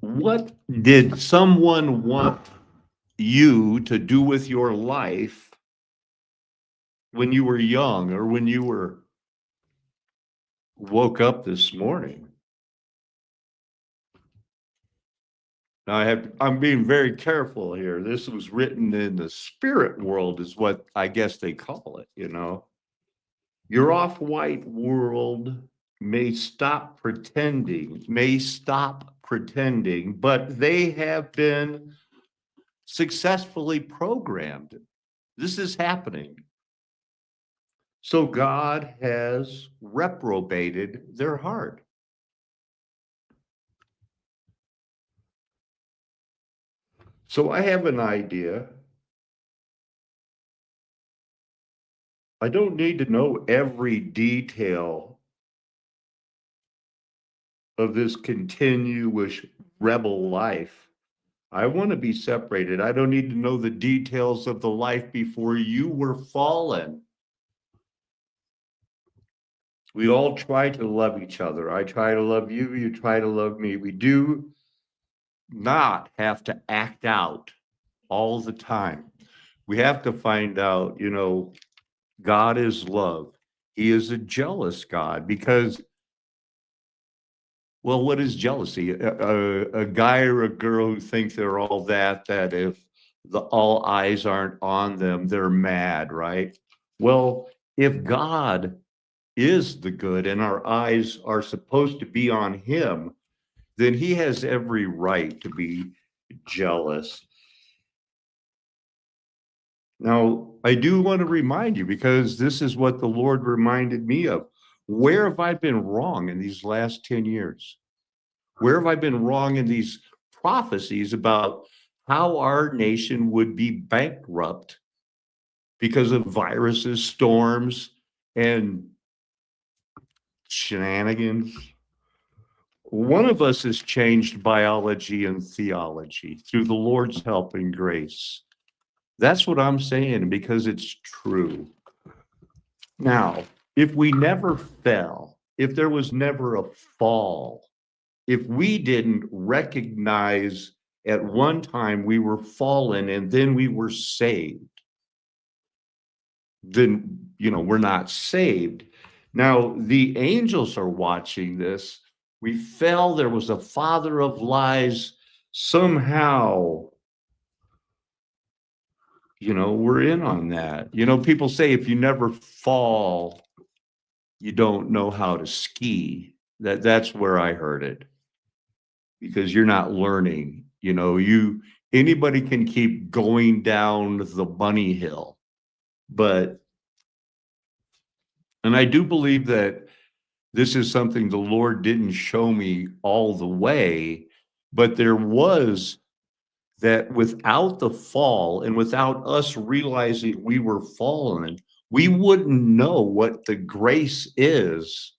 What did someone want you to do with your life when you were young or when you were woke up this morning? Now I'm being very careful here. This was written in the spirit world is what I guess they call it. Your off-white world may stop pretending, but they have been successfully programmed. This is happening. So God has reprobated their heart. So I have an idea. I don't need to know every detail of this continuous rebel life. I want to be separated. I don't need to know the details of the life before you were fallen. We all try to love each other. I try to love you. You try to love me. We do not have to act out all the time. We have to find out, God is love. He is a jealous God because, well, what is jealousy? A guy or a girl who thinks they're all that if all eyes aren't on them, they're mad, right? Well, if God is the good and our eyes are supposed to be on him, then he has every right to be jealous. Now, I do want to remind you because this is what the Lord reminded me of. Where have I been wrong in these last 10 years? Where have I been wrong in these prophecies about how our nation would be bankrupt because of viruses, storms, and shenanigans? One of us has changed biology and theology through the Lord's help and grace. That's what I'm saying because it's true. Now, if we never fell, if there was never a fall, if we didn't recognize at one time we were fallen and then we were saved, then we're not saved. Now, the angels are watching this. We fell, there was a father of lies. Somehow, we're in on that. People say if you never fall, you don't know how to ski. That's where I heard it because you're not learning. Anybody can keep going down the bunny hill, but and I do believe that this is something the Lord didn't show me all the way, but there was that without the fall and without us realizing we were fallen, we wouldn't know what the grace is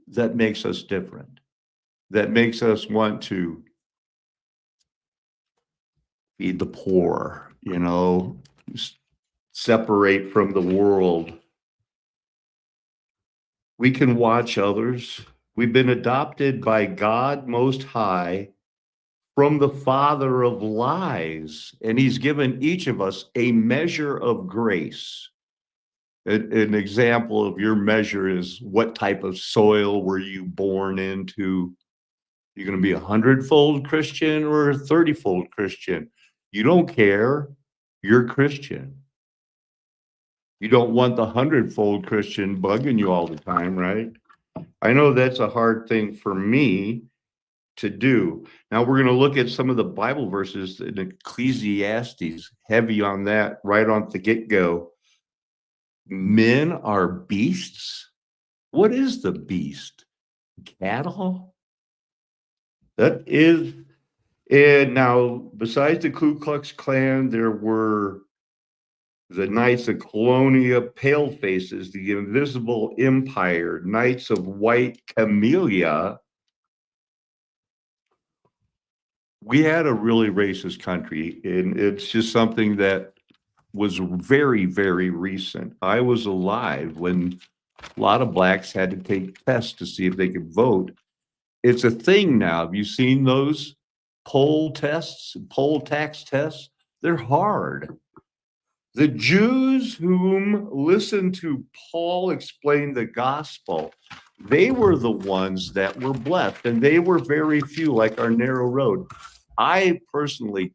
that makes us different, that makes us want to feed the poor, separate from the world. We can watch others. We've been adopted by God Most High from the father of lies, and he's given each of us a measure of grace. An example of your measure is what type of soil were you born into? You're going to be 100-fold Christian or a 30-fold Christian. You don't care. You're Christian. You don't want the 100-fold Christian bugging you all the time, right? I know that's a hard thing for me to do. Now we're going to look at some of the Bible verses in Ecclesiastes, heavy on that right on the get-go. Men are beasts. What is the beast? Cattle? That is, and now besides the Ku Klux Klan, there were the Knights of Colonia, Palefaces, the Invisible Empire, Knights of White Camellia. We had a really racist country, and it's just something that was very, very recent. I was alive when a lot of blacks had to take tests to see if they could vote. It's a thing now. Have you seen those poll tests, poll tax tests? They're hard. The Jews whom listened to Paul explain the gospel, they were the ones that were blessed, and they were very few, like our narrow road. I personally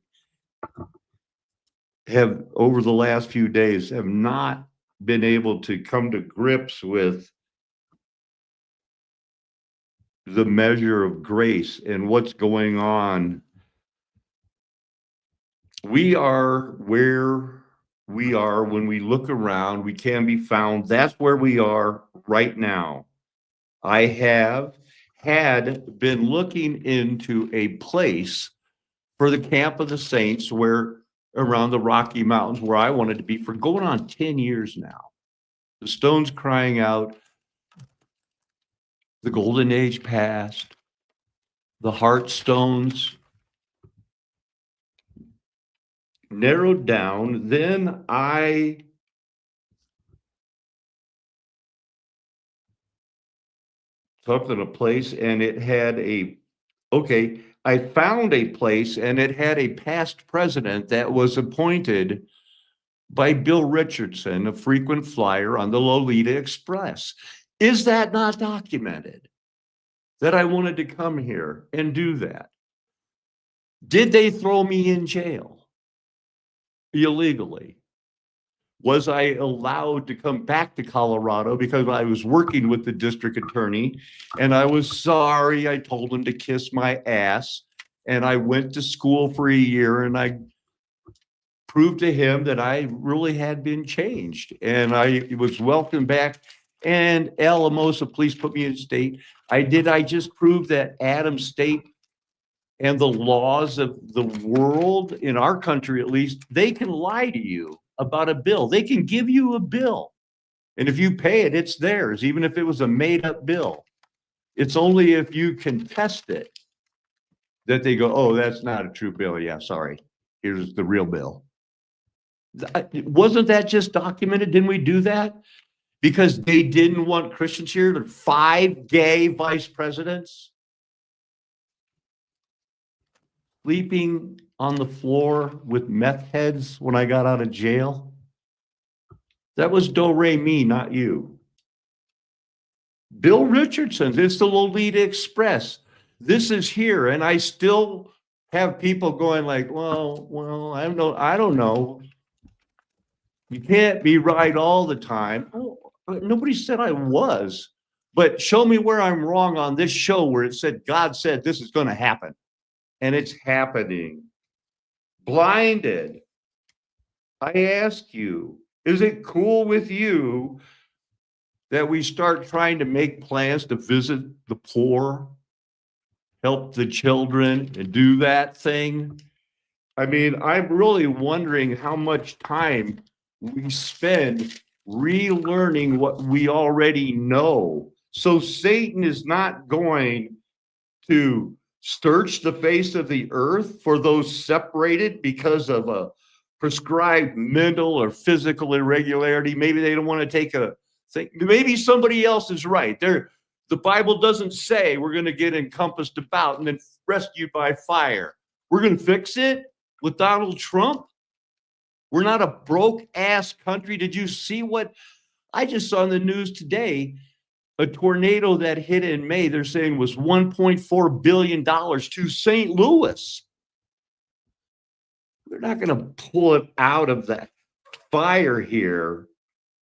have, over the last few days, have not been able to come to grips with the measure of grace and what's going on. We are where we are when we look around, we can be found. That's where we are right now. I had been looking into a place for the camp of the saints where around the Rocky Mountains where I wanted to be for going on 10 years now. The stone's crying out. The golden age passed. The heart stones narrowed down. Then I took to a place and it had I found a place and it had a past president that was appointed by Bill Richardson, a frequent flyer on the Lolita Express. Is that not documented? That I wanted to come here and do that. Did they throw me in jail illegally? Was I allowed to come back to Colorado because I was working with the district attorney and I was sorry. I told him to kiss my ass and I went to school for a year and I proved to him that I really had been changed and I was welcomed back. And Alamosa police put me in state. I just proved that Adams State and the laws of the world, in our country at least, they can lie to you about a bill. They can give you a bill. And if you pay it, it's theirs, even if it was a made up bill. It's only if you contest it that they go, oh, that's not a true bill. Yeah, sorry. Here's the real bill. Wasn't that just documented? Didn't we do that? Because they didn't want Christians here. There 5 gay vice presidents sleeping on the floor with meth heads when I got out of jail. That was Do Re Mi, not you. Bill Richardson, it's the Lolita Express. This is here, and I still have people going like, well, I don't know. You can't be right all the time. Oh, nobody said I was, but show me where I'm wrong on this show where it said God said this is going to happen. And it's happening. Blinded. I ask you, is it cool with you that we start trying to make plans to visit the poor, help the children, and do that thing? I mean, I'm really wondering how much time we spend relearning what we already know. So Satan is not going to search the face of the earth for those separated because of a prescribed mental or physical irregularity. Maybe they don't want to take a thing. Maybe somebody else is right. The Bible doesn't say we're going to get encompassed about and then rescued by fire. We're going to fix it with Donald Trump. We're not a broke ass country. Did you see what I just saw in the news today? A tornado that hit in May, they're saying was $1.4 billion to St. Louis. We're not going to pull it out of that fire here.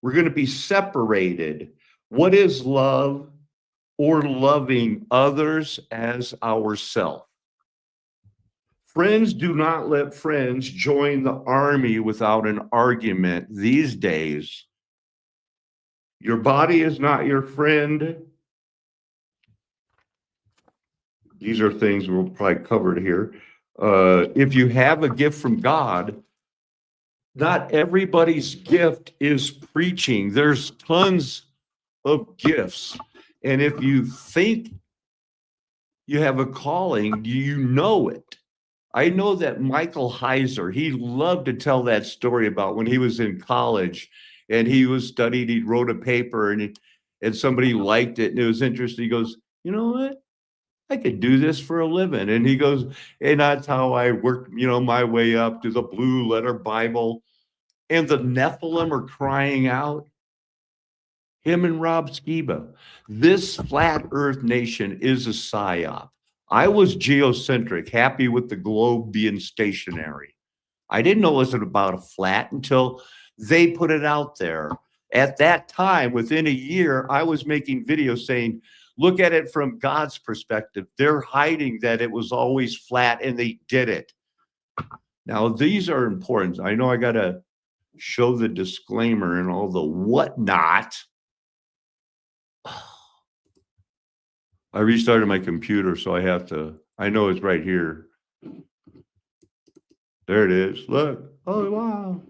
We're going to be separated. What is love or loving others as ourselves? Friends do not let friends join the army without an argument these days. Your body is not your friend. These are things we'll probably cover here. If you have a gift from God, not everybody's gift is preaching. There's tons of gifts. And if you think you have a calling, you know it. I know that Michael Heiser, he loved to tell that story about when he was in college and he was studied, he wrote a paper and somebody liked it and it was interesting. He goes, you know what? I could do this for a living. And he goes, and that's how I worked, my way up to the Blue Letter Bible. And the Nephilim are crying out. Him and Rob Skiba. This flat earth nation is a psyop. I was geocentric, happy with the globe being stationary. I didn't know it was about a flat until they put it out there. At that time, within a year, I was making videos saying, look at it from God's perspective. They're hiding that it was always flat and they did it. Now, these are important. I know I got to show the disclaimer and all the whatnot. I restarted my computer, so I know it's right here. There it is. Look. Oh, wow.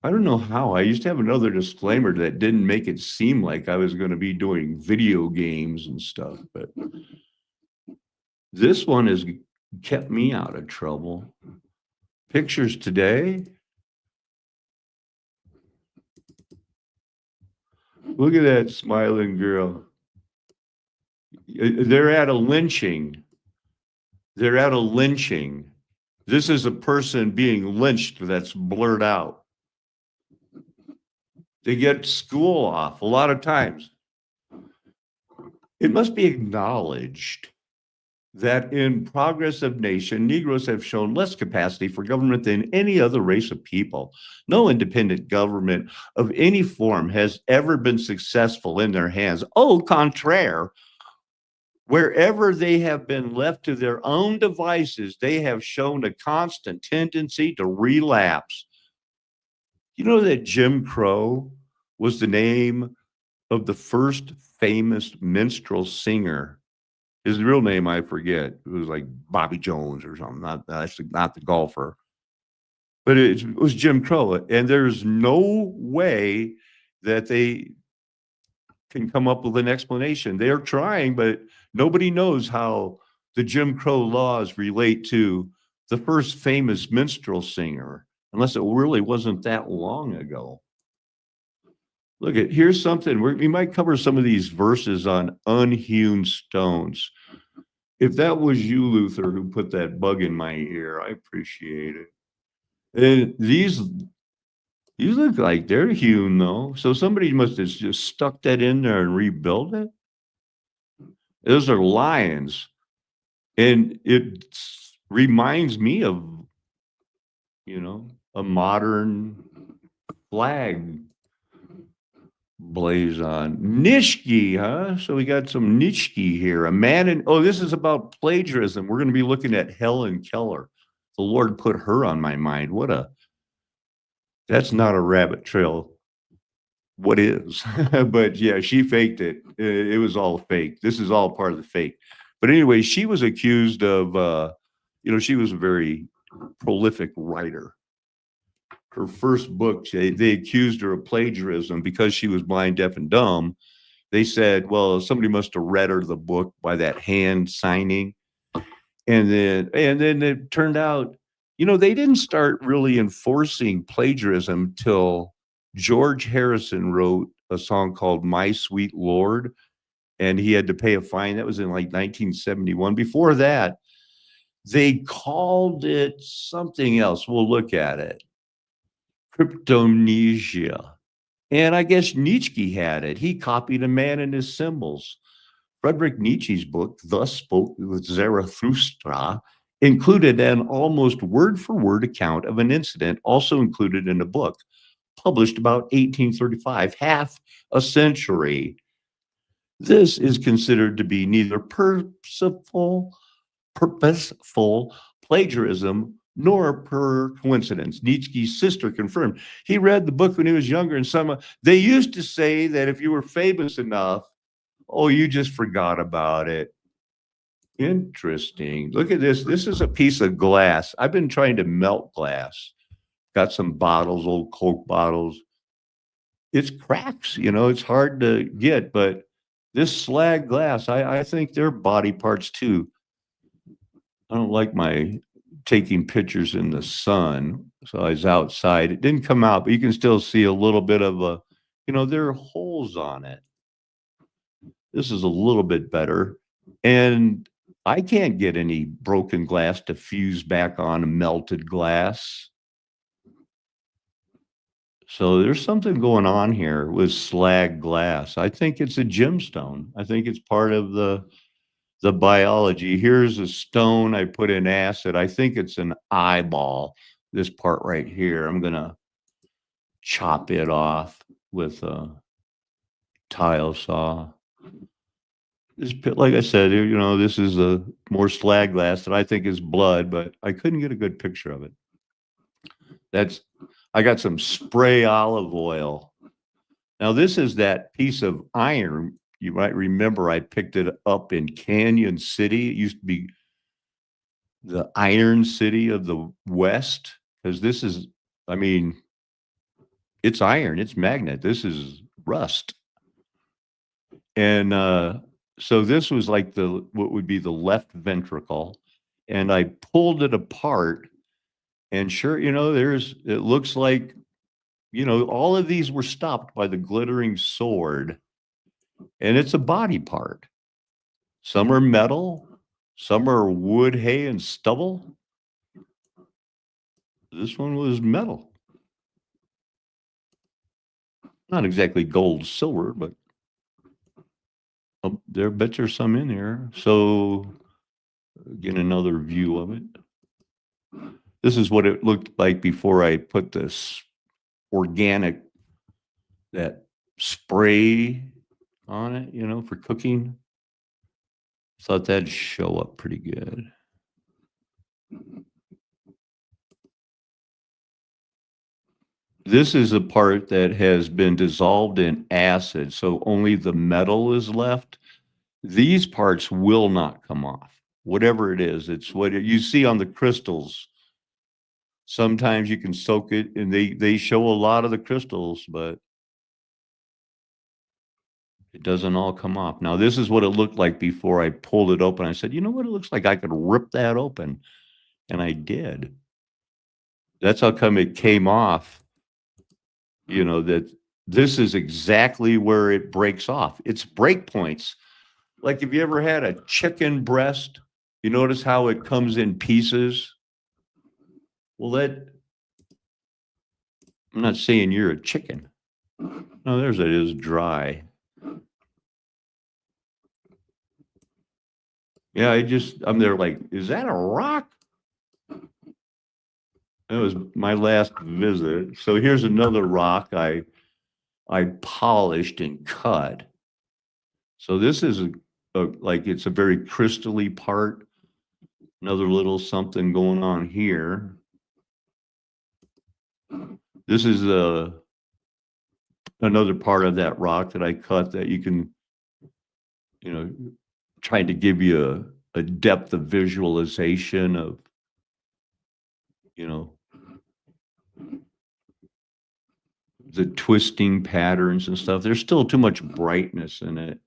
I don't know how. I used to have another disclaimer that didn't make it seem like I was going to be doing video games and stuff, but this one has kept me out of trouble. Pictures today. Look at that smiling girl. They're at a lynching. They're at a lynching. This is a person being lynched that's blurred out. They get school off a lot of times. It must be acknowledged that in progressive nation, Negroes have shown less capacity for government than any other race of people. No independent government of any form has ever been successful in their hands. Au contraire, wherever they have been left to their own devices, they have shown a constant tendency to relapse. You know that Jim Crow was the name of the first famous minstrel singer. His real name, I forget. It was like Bobby Jones or something. Not the golfer, but it was Jim Crow. And there's no way that they can come up with an explanation. They are trying, but nobody knows how the Jim Crow laws relate to the first famous minstrel singer, unless it really wasn't that long ago. Look at here's something we might cover some of these verses on unhewn stones. If that was you, Luther, who put that bug in my ear, I appreciate it. And these look like they're hewn, though. So somebody must have just stuck that in there and rebuilt it. Those are lions. And it reminds me of, a modern flag blazon. Nishki, huh? So we got some Nishki here. This is about plagiarism. We're going to be looking at Helen Keller. The Lord put her on my mind. That's not a rabbit trail. What is? But yeah, she faked it. It was all fake. This is all part of the fake. But anyway, she was accused of, she was a very prolific writer. Her first book, they accused her of plagiarism because she was blind, deaf, and dumb. They said, well, somebody must have read her the book by that hand signing. And then it turned out, they didn't start really enforcing plagiarism till George Harrison wrote a song called My Sweet Lord, and he had to pay a fine. That was in like 1971. Before that, they called it something else. We'll look at it. Cryptomnesia. And I guess Nietzsche had it. He copied a man and his symbols. Friedrich Nietzsche's book, Thus Spoke Zarathustra, included an almost word-for-word account of an incident also included in a book published about 1835, half a century. This is considered to be neither purposeful plagiarism nor per coincidence. Nietzsche's sister confirmed. He read the book when he was younger, and they used to say that if you were famous enough, you just forgot about it. Interesting. Look at this. This is a piece of glass. I've been trying to melt glass. Got some bottles, old Coke bottles. It's cracks, it's hard to get, but this slag glass, I think they're body parts too. I don't like my taking pictures in the sun. So I was outside. It didn't come out, but you can still see a little bit of there are holes on it. This is a little bit better. And I can't get any broken glass to fuse back on melted glass. So there's something going on here with slag glass. I think it's a gemstone. I think it's part of the biology. Here's a stone I put in acid. I think it's an eyeball. This part right here. I'm gonna chop it off with a tile saw. Like I said, this is a more slag glass that I think is blood, but I couldn't get a good picture of it. I got some spray olive oil. Now, this is that piece of iron. You might remember I picked it up in Canyon City. It used to be the Iron City of the West, because this is, I mean, it's iron, it's magnet. This is rust. And so this was like what would be the left ventricle. And I pulled it apart. And sure, it looks like, all of these were stopped by the glittering sword. And it's a body part. Some are metal, some are wood, hay, and stubble. This one was metal. Not exactly gold, silver, but there bet there's some in there. So get another view of it. This is what it looked like before I put this organic, that spray on it, for cooking. Thought that'd show up pretty good. This is a part that has been dissolved in acid, so only the metal is left. These parts will not come off. Whatever it is, it's what you see on the crystals. Sometimes you can soak it, and they show a lot of the crystals, but it doesn't all come off. Now, this is what it looked like before I pulled it open. I said, you know what? It looks like I could rip that open. And I did. That's how come it came off, that this is exactly where it breaks off. It's break points. Like, if you ever had a chicken breast, you notice how it comes in pieces? Well, I'm not saying you're a chicken. No, there's it is dry. Yeah, I'm there like, is that a rock? That was my last visit. So here's another rock I polished and cut. So this is like, it's a very crystally part. Another little something going on here. This is another part of that rock that I cut that you can, trying to give you a depth of visualization of, the twisting patterns and stuff. There's still too much brightness in it.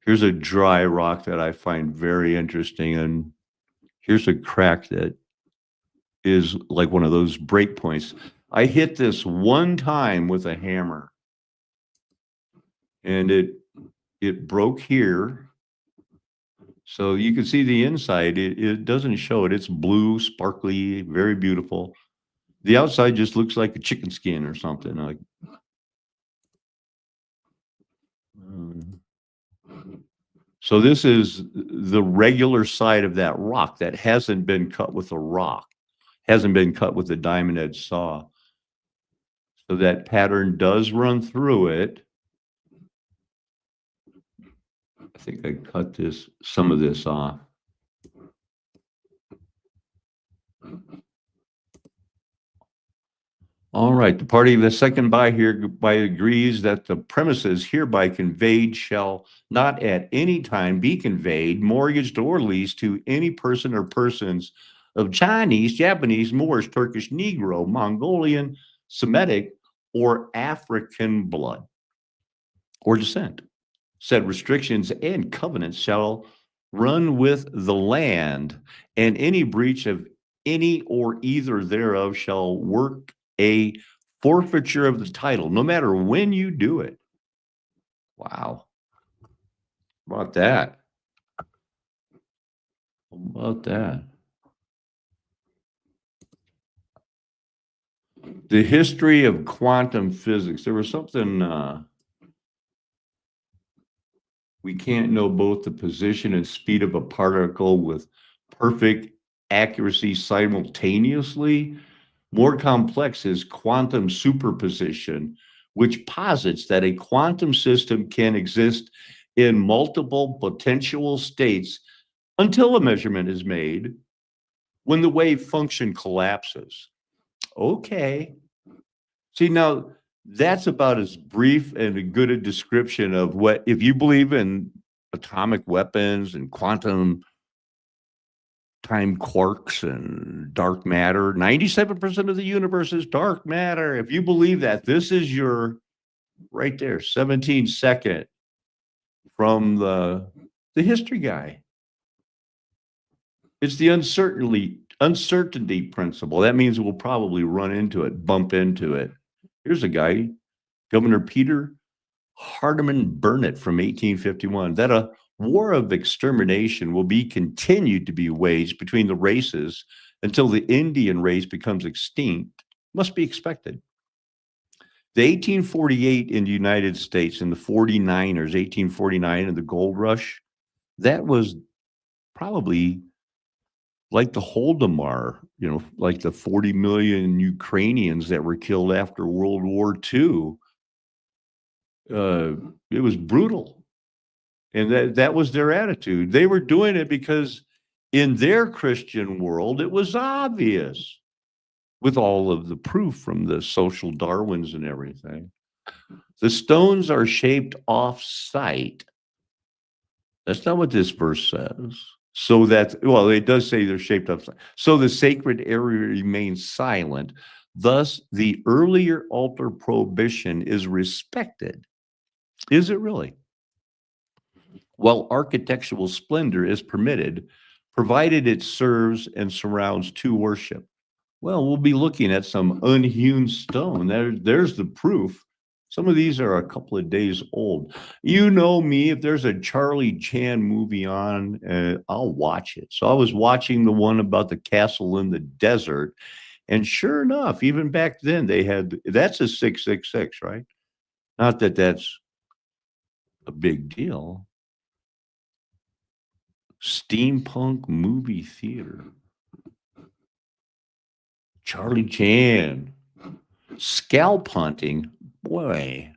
Here's a dry rock that I find very interesting. And here's a crack that is like one of those break points. I hit this one time with a hammer, and it broke here. So you can see the inside. It doesn't show it. It's blue, sparkly, very beautiful. The outside just looks like a chicken skin or something. Like, so this is the regular side of that rock that hasn't been cut with a rock, hasn't been cut with a diamond edge saw. So that pattern does run through it. I think I cut some of this off. All right, the party of the second by agrees that the premises hereby conveyed shall not at any time be conveyed, mortgaged, or leased to any person or persons of Chinese, Japanese, Moorish, Turkish, Negro, Mongolian, Semitic, or African blood or descent. Said restrictions and covenants shall run with the land, and any breach of any or either thereof shall work a forfeiture of the title, no matter when you do it. Wow. How about that? How about that? The history of quantum physics. There was something we can't know both the position and speed of a particle with perfect accuracy simultaneously. More complex is quantum superposition, which posits that a quantum system can exist in multiple potential states until a measurement is made when the wave function collapses. Okay. See, now that's about as brief and a good a description of what, if you believe in atomic weapons and quantum time quarks and dark matter, 97% of the universe is dark matter. If you believe that, this is your right there, 17-second from the history guy. It's the uncertainty principle. That means we'll probably run into it, bump into it. Here's a guy, Governor Peter Hardeman Burnett from 1851, that a war of extermination will be continued to be waged between the races until the Indian race becomes extinct, must be expected. The 1848 in the United States and the 49ers, 1849 and the gold rush, that was probably like the Holodomor, like the 40 million Ukrainians that were killed after World War II. It was brutal. And that was their attitude. They were doing it because in their Christian world, it was obvious with all of the proof from the social Darwins and everything. The stones are shaped off site. That's not what this verse says. So that, well, it does say they're shaped up. So the sacred area remains silent. Thus, the earlier altar prohibition is respected. Is it really? While architectural splendor is permitted, provided it serves and surrounds true worship. Well, we'll be looking at some unhewn stone. There's the proof. Some of these are a couple of days old. You know me, if there's a Charlie Chan movie on, I'll watch it. So I was watching the one about the castle in the desert. And sure enough, even back then, they had, that's a 666, right? Not that that's a big deal. Steampunk movie theater. Charlie Chan. Scalp hunting. Boy,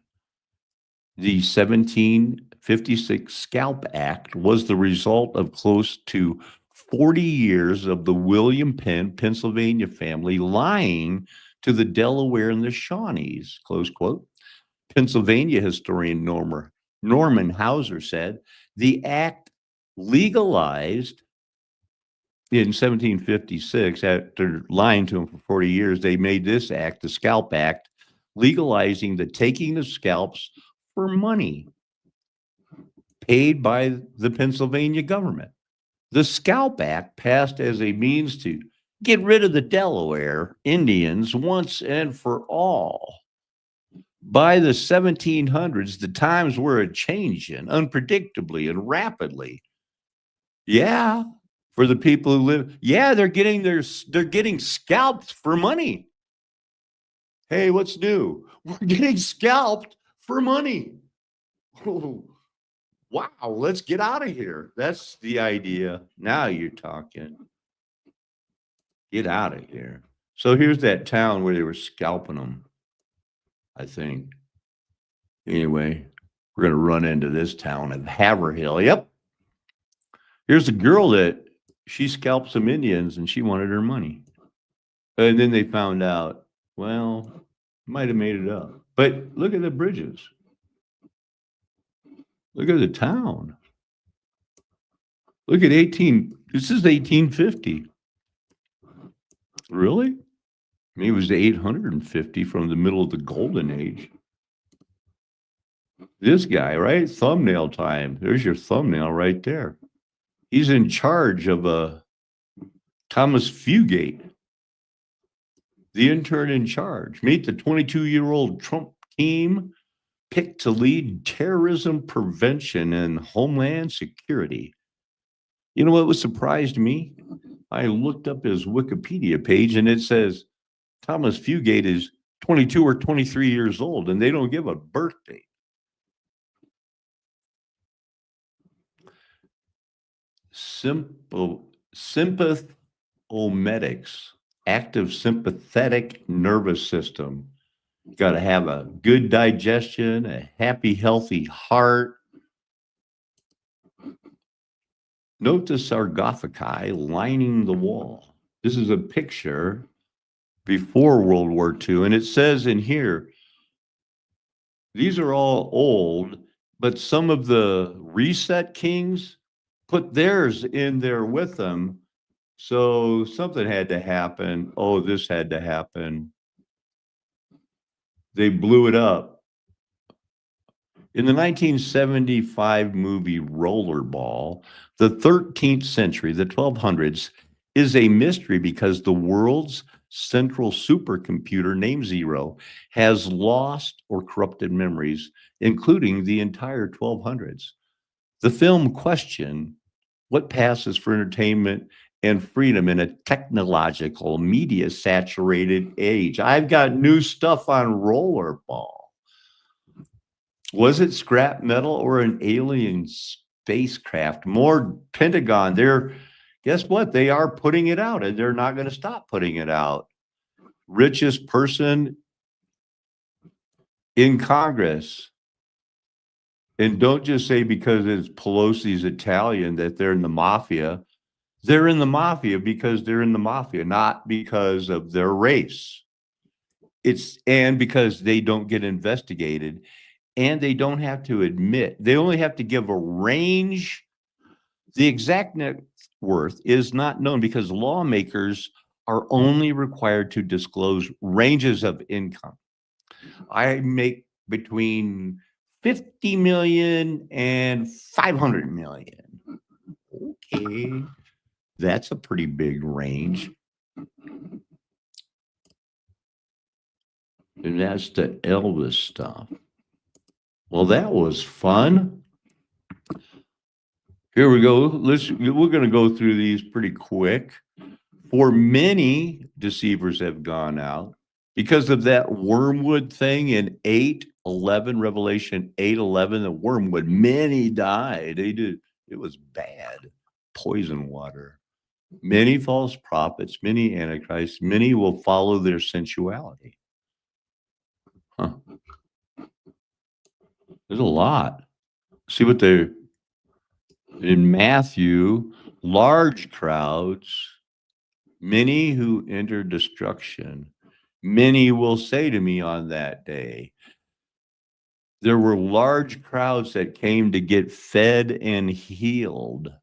the 1756 Scalp Act was the result of close to 40 years of the William Penn, Pennsylvania family lying to the Delaware and the Shawnees, close quote. Pennsylvania historian Norman Hauser said the act legalized in 1756, after lying to him for 40 years, they made this act, the Scalp Act, legalizing the taking of scalps for money paid by the Pennsylvania government. The Scalp Act passed as a means to get rid of the Delaware Indians once and for all. By the 1700s, the times were a-changing unpredictably and rapidly. Yeah, for the people who live, yeah, they're getting scalped for money. Hey, what's new? We're getting scalped for money. Oh, wow, let's get out of here. That's the idea. Now you're talking. Get out of here. So here's that town where they were scalping them, I think. Anyway, we're going to run into this town of Haverhill. Yep. Here's a girl that she scalped some Indians and she wanted her money. And then they found out, well, might have made it up. But look at the bridges. Look at the town. Look at this is 1850. Really? Maybe it was 850 from the middle of the golden age. This guy, right? Thumbnail time. There's your thumbnail right there. He's in charge of Thomas Fugate, the intern in charge. Meet the 22-year-old Trump team picked to lead terrorism prevention and homeland security. You know what surprised me? I looked up his Wikipedia page and it says Thomas Fugate is 22 or 23 years old, and they don't give a birth date. Sympathomedics, active sympathetic nervous system. You got to have a good digestion, a happy, healthy heart. Note the sarcophagi lining the wall. This is a picture before World War II, and it says in here, these are all old, but some of the reset kings put theirs in there with them. So something had to happen. Oh, this had to happen. They blew it up. In the 1975 movie Rollerball, the 13th century, the 1200s, is a mystery because the world's central supercomputer, named Zero, has lost or corrupted memories, including the entire 1200s. The film questioned what passes for entertainment and freedom in a technological, media saturated age. I've got new stuff on Rollerball. Was it scrap metal or an alien spacecraft? More Pentagon. Guess what? They are putting it out and they're not going to stop putting it out. Richest person in Congress. And don't just say because it's Pelosi's Italian that they're in the mafia. They're in the mafia because they're in the mafia, not because of their race. And because they don't get investigated. And they don't have to admit, they only have to give a range. The exact net worth is not known because lawmakers are only required to disclose ranges of income. I make between 50 million and 500 million. Okay, that's a pretty big range. And that's the Elvis stuff. Well, that was fun. Here we go. We're going to go through these pretty quick. For many, deceivers have gone out because of that wormwood thing in 8:11, Revelation 8:11. The wormwood, many died. They did. It was bad, poison water. Many false prophets, many antichrists, many will follow their sensuality. Huh. There's a lot. See what they're in Matthew, large crowds, many who enter destruction. Many will say to me on that day, there were large crowds that came to get fed and healed.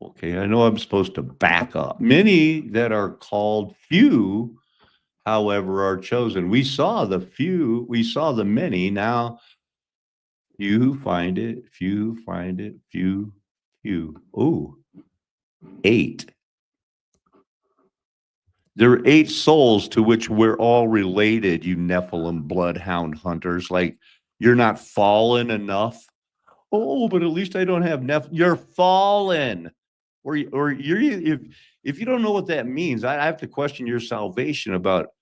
Okay, I know I'm supposed to back up. Many that are called, few, however, are chosen. We saw the few, we saw the many. Now, few find it, few find it, few. Oh, 8. There are 8 souls to which we're all related, you Nephilim bloodhound hunters. Like, you're not fallen enough. Oh, but at least I don't have You're fallen. Or you're if you don't know what that means, I have to question your salvation about,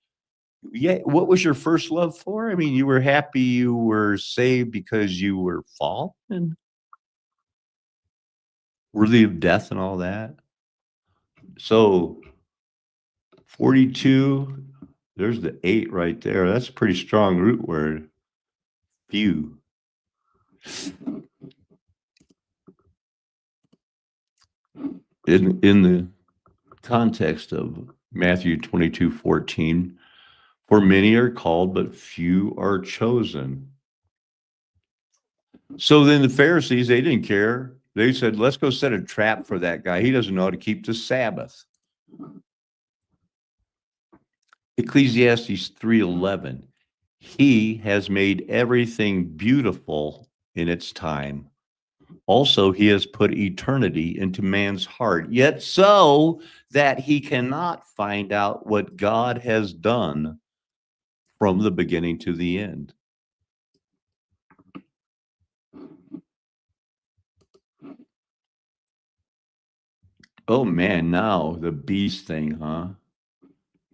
what was your first love for? I mean, you were happy you were saved because you were fallen, worthy of death and all that. So 42, there's the 8 right there. That's a pretty strong root word. Few. In the context of Matthew 22:14, for many are called, but few are chosen. So then the Pharisees, they didn't care. They said, let's go set a trap for that guy. He doesn't know how to keep the Sabbath. Ecclesiastes 3:11, he has made everything beautiful in its time. Also, he has put eternity into man's heart, yet so that he cannot find out what God has done from the beginning to the end. Oh man, now the beast thing, huh?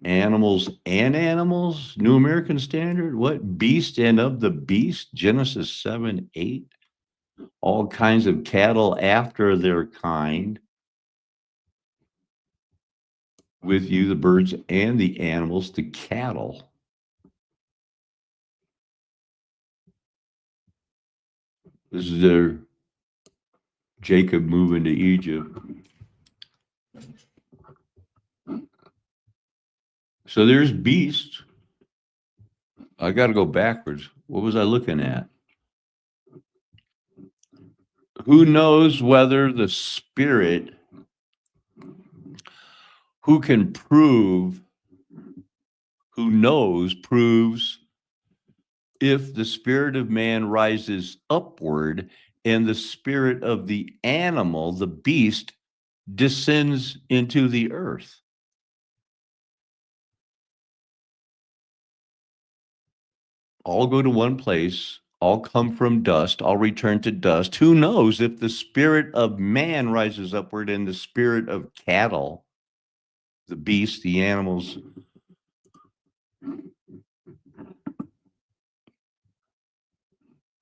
Animals and animals, New American Standard. What? Beast and of the beast, Genesis 7:8. All kinds of cattle after their kind. With you, the birds and the animals, the cattle. This is their Jacob moving to Egypt. So there's beasts. I got to go backwards. What was I looking at? Who knows whether the spirit, who can prove, who knows, proves if the spirit of man rises upward and the spirit of the animal, the beast, descends into the earth. All go to one place, all come from dust, all return to dust. Who knows if the spirit of man rises upward and the spirit of cattle, the beasts, the animals,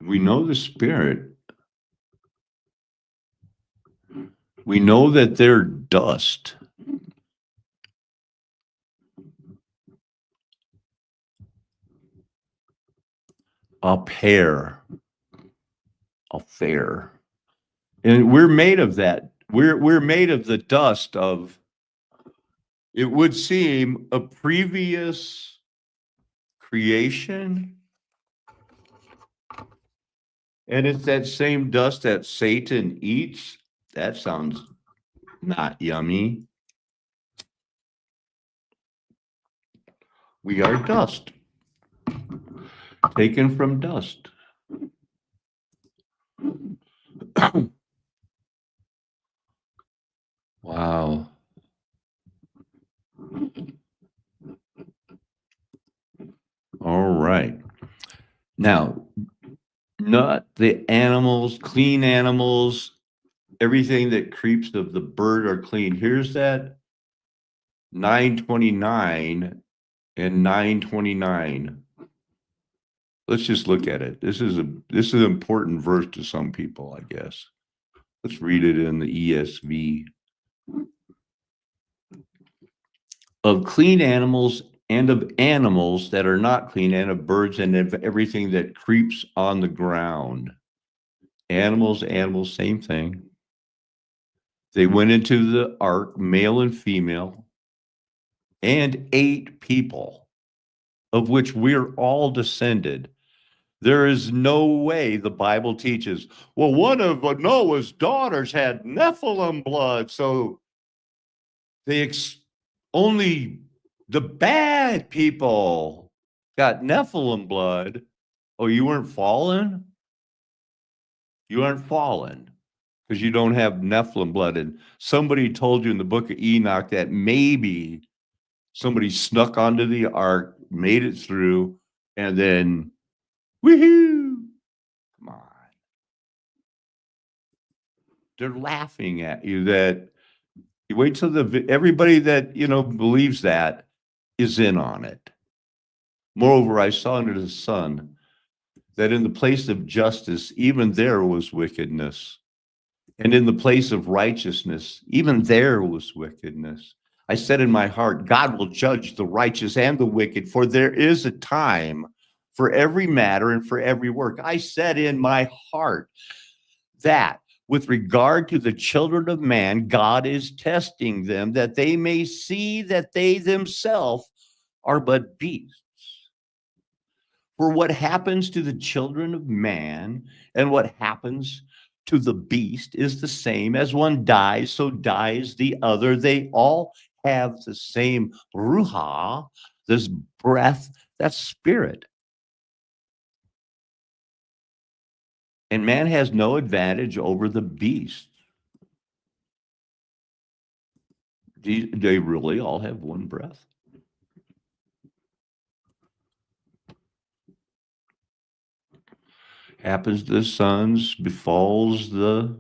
we know the spirit. We know that they're dust. A pair. A fair. And we're made of that. We're made of the dust of, it would seem, a previous creation. And it's that same dust that Satan eats. That sounds not yummy. We are dust, taken from dust. Wow. All right. Now, not the animals, clean animals, everything that creeps of the bird are clean. Here's that 929 and 929. Let's just look at it. This is an important verse to some people, I guess. Let's read it in the ESV. Of clean animals and of animals that are not clean, and of birds and of everything that creeps on the ground. Animals, same thing. They went into the ark, male and female, and 8 people, of which we're all descended. There is no way the Bible teaches, well, one of Noah's daughters had Nephilim blood, so only the bad people got Nephilim blood. Oh, you weren't fallen? You aren't fallen because you don't have Nephilim blood. And somebody told you in the book of Enoch that maybe somebody snuck onto the ark, made it through, and then, woohoo! Come on. They're laughing at you that you wait till everybody that, believes that is in on it. Moreover, I saw under the sun that in the place of justice, even there was wickedness. And in the place of righteousness, even there was wickedness. I said in my heart, God will judge the righteous and the wicked, for there is a time for every matter and for every work. I said in my heart that with regard to the children of man, God is testing them, that they may see that they themselves are but beasts. For what happens to the children of man and what happens to the beast is the same. As one dies, so dies the other. They all have the same ruha, this breath, that spirit. And man has no advantage over the beast. They really all have one breath. Happens to the sons, befalls the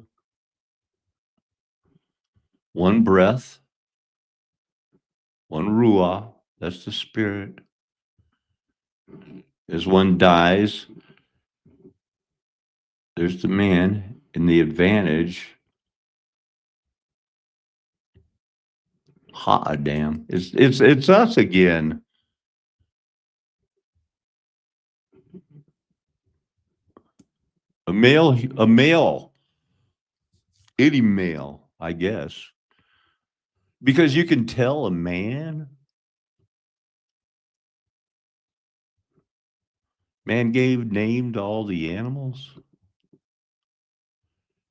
one breath, one ruah, that's the spirit. As one dies, there's the man, and the advantage. Hot damn. It's us again. A male, any male, I guess. Because you can tell a man gave name to all the animals.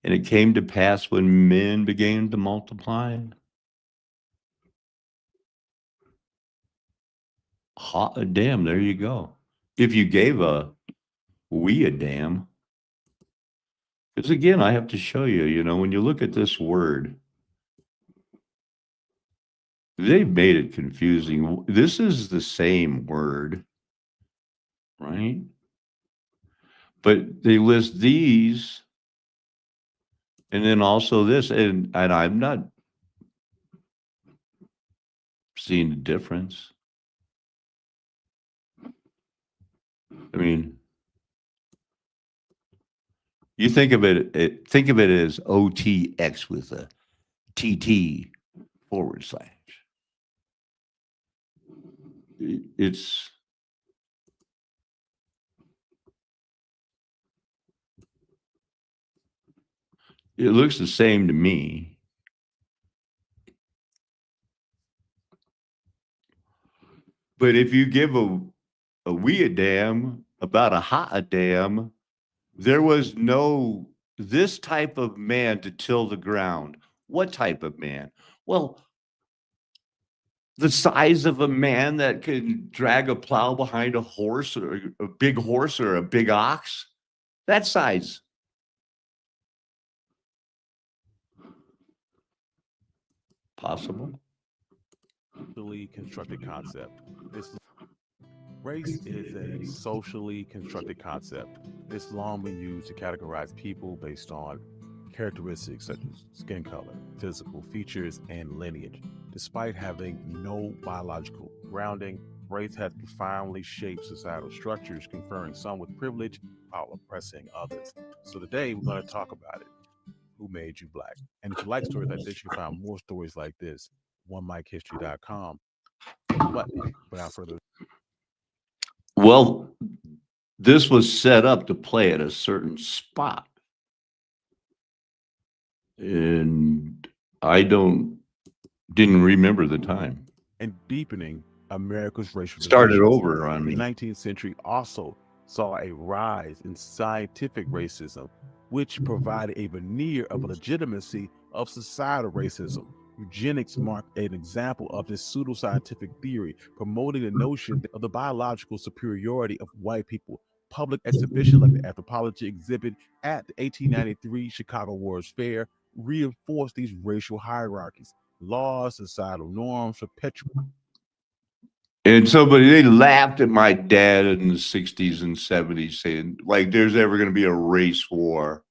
And it came to pass when men began to multiply. Hot a damn, there you go. If you gave we a damn. Because again, I have to show you, when you look at this word, they've made it confusing. This is the same word, right? But they list these and then also this, and I'm not seeing the difference. I mean, you think of it as OTX with a TT / It's it looks the same to me. But if you give a wee a damn about a hot a damn, there was no this type of man to till the ground. What type of man? Well, the size of a man that can drag a plow behind a horse or a big horse or a big ox. That size. Possible. Socially constructed concept. Race is a socially constructed concept. It's long been used to categorize people based on characteristics such as skin color, physical features, and lineage. Despite having no biological grounding, race has profoundly shaped societal structures, conferring some with privilege while oppressing others. So today we're going to talk about it. Who made you black? And if you like stories like this, you can find more stories like this. OneMikeHistory.com. But without further Well, this was set up to play at a certain spot. And I didn't remember the time. and deepening America's racial Started divisions. over on The me. 19th century also saw a rise in scientific racism, which provided a veneer of legitimacy of societal racism. Eugenics marked an example of this pseudoscientific theory, promoting the notion of the biological superiority of white people. Public exhibitions like the anthropology exhibit at the 1893 Chicago World's Fair reinforced these racial hierarchies. Laws, societal norms perpetuate And somebody they laughed at my dad in the 60s and 70s saying, like, there's ever going to be a race war.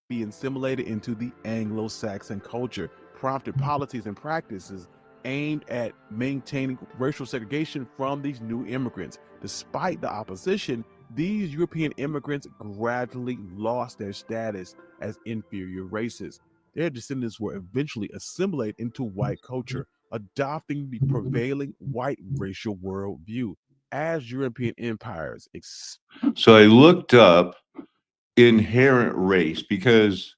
being assimilated into the Anglo-Saxon culture, prompted policies and practices aimed at maintaining racial segregation from these new immigrants. Despite the opposition, these European immigrants gradually lost their status as inferior races. Their descendants were eventually assimilated into white culture, adopting the prevailing white racial worldview. As European empires So I looked up inherent race because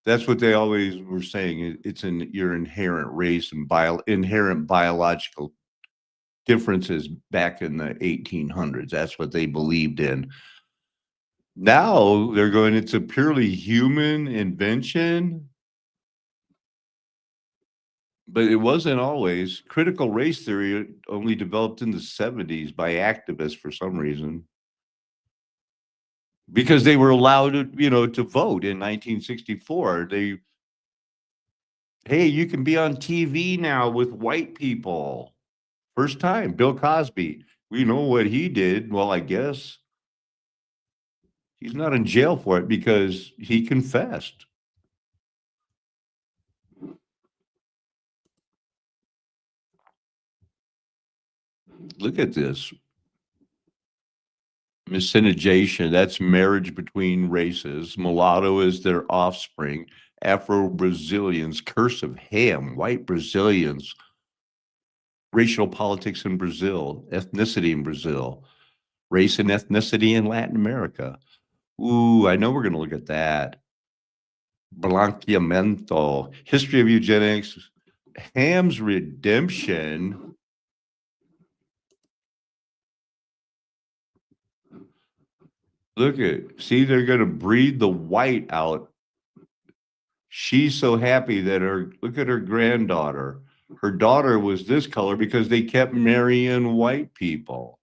that's what they always were saying. It's in your inherent race and inherent biological differences back in the 1800s. That's what they believed in. Now they're going, it's a purely human invention, but it wasn't always. Critical race theory only developed in the 70s by activists for some reason because they were allowed to vote in 1964. Hey, you can be on TV now with white people. First time, Bill Cosby. We know what he did. Well, I guess He's not in jail for it because he confessed. Look at this. Miscegenation, that's marriage between races. Mulatto is their offspring. Afro-Brazilians, curse of Ham, white Brazilians, racial politics in Brazil, ethnicity in Brazil, race and ethnicity in Latin America. Ooh, I know we're going to look at that. Blanqueamiento, history of eugenics, Ham's redemption. Look at, see, they're going to breed the white out. She's so happy that look at her granddaughter. Her daughter was this color because they kept marrying white people.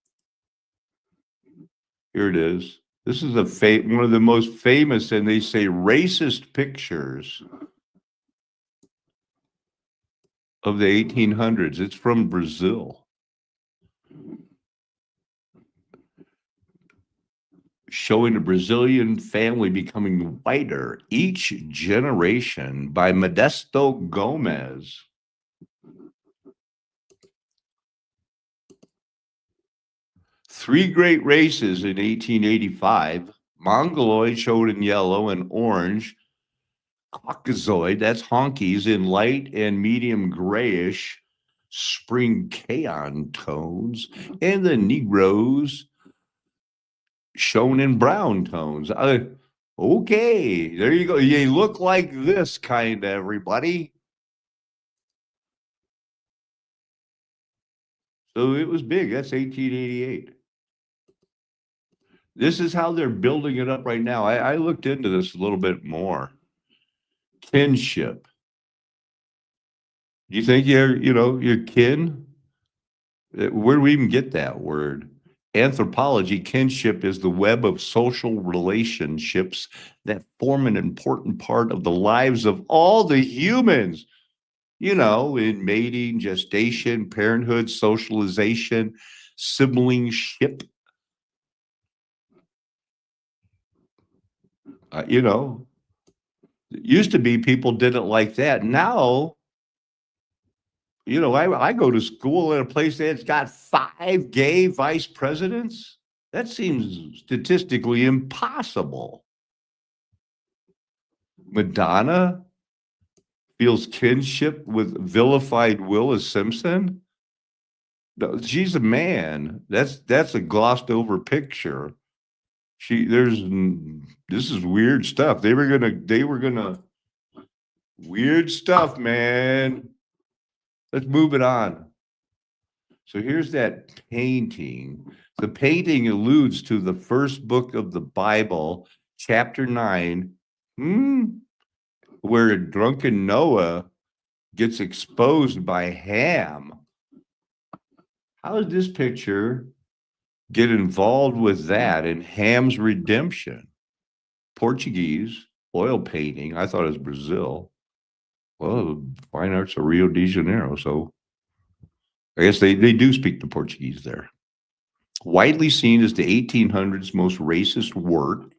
Here it is. This is one of the most famous, and they say racist pictures of the 1800s. It's from Brazil. Showing a Brazilian family becoming whiter each generation by Modesto Gomez. Three great races in 1885. Mongoloid showed in yellow and orange. Caucasoid, that's honkies, in light and medium grayish spring kaon tones. And the Negroes shown in brown tones. Okay, there you go. You look like this kind of, everybody. So it was big. That's 1888. This is how they're building it up right now. I looked into this a little bit more. Kinship. You think you're kin? Where do we even get that word? Anthropology, kinship is the web of social relationships that form an important part of the lives of all the humans, in mating, gestation, parenthood, socialization, siblingship. It used to be people didn't like that. Now, I go to school at a place that's got 5 gay vice presidents. That seems statistically impossible. Madonna feels kinship with vilified Willis Simpson. No, she's a man. That's a glossed over picture. This is weird stuff. They were gonna weird stuff, man. Let's move it on. So here's that painting. The painting alludes to the first book of the Bible, chapter 9, where drunken Noah gets exposed by Ham. How does this picture get involved with that in Ham's redemption? Portuguese, oil painting. I thought it was Brazil. Well, fine arts of Rio de Janeiro. So I guess they do speak the Portuguese there. Widely seen as the 1800s most racist work,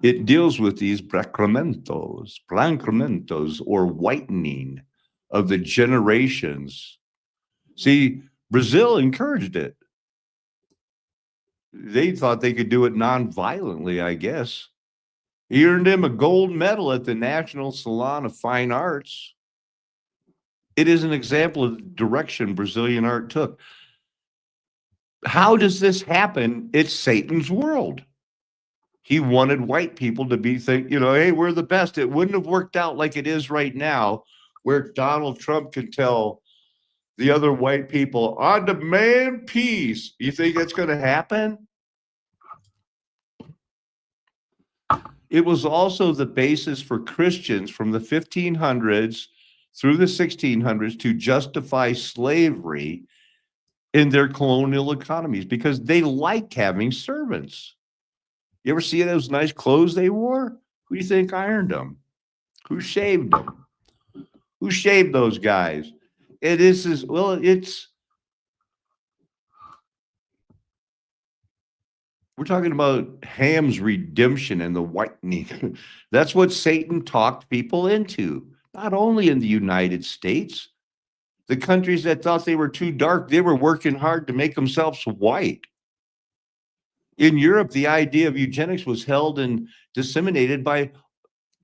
it deals with these branqueamentos, or whitening of the generations. See, Brazil encouraged it. They thought they could do it non-violently, I guess. He earned him a gold medal at the National Salon of Fine Arts. It is an example of the direction Brazilian art took. How does this happen? It's Satan's world. He wanted white people to hey, we're the best. It wouldn't have worked out like it is right now, where Donald Trump can tell the other white people, I demand peace. You think that's going to happen? It was also the basis for Christians from the 1500s through the 1600s to justify slavery in their colonial economies because they like having servants. You ever see those nice clothes they wore? Who do you think ironed them? Who shaved them? Who shaved those guys? We're talking about Ham's redemption and the whitening. That's what Satan talked people into, not only in the United States. The countries that thought they were too dark, they were working hard to make themselves white. In Europe, the idea of eugenics was held and disseminated by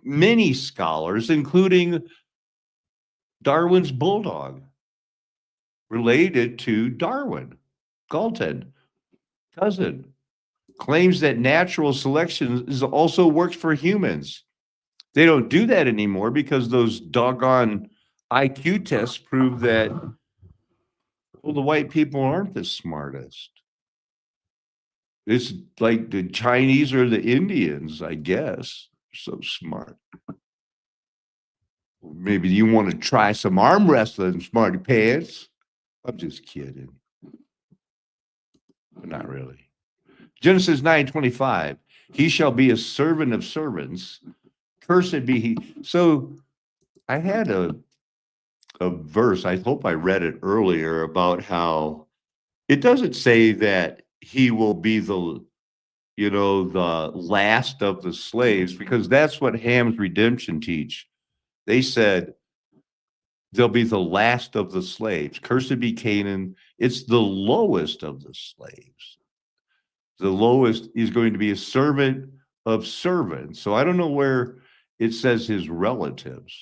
many scholars, including Darwin's bulldog, related to Darwin. Galton, cousin, claims that natural selection is also works for humans. They don't do that anymore because those doggone IQ tests prove that, well, the white people aren't the smartest. It's like the Chinese or the Indians, I guess. So smart. Maybe you want to try some arm wrestling, smarty pants. I'm just kidding. But not really. Genesis 9:25. He shall be a servant of servants. Cursed be he. So I had a verse, I hope I read it earlier, about how it doesn't say that he will be the the last of the slaves, because that's what Ham's redemption teach. They said they'll be the last of the slaves. Cursed be Canaan. It's the lowest of the slaves. The lowest is going to be a servant of servants. So I don't know where it says his relatives.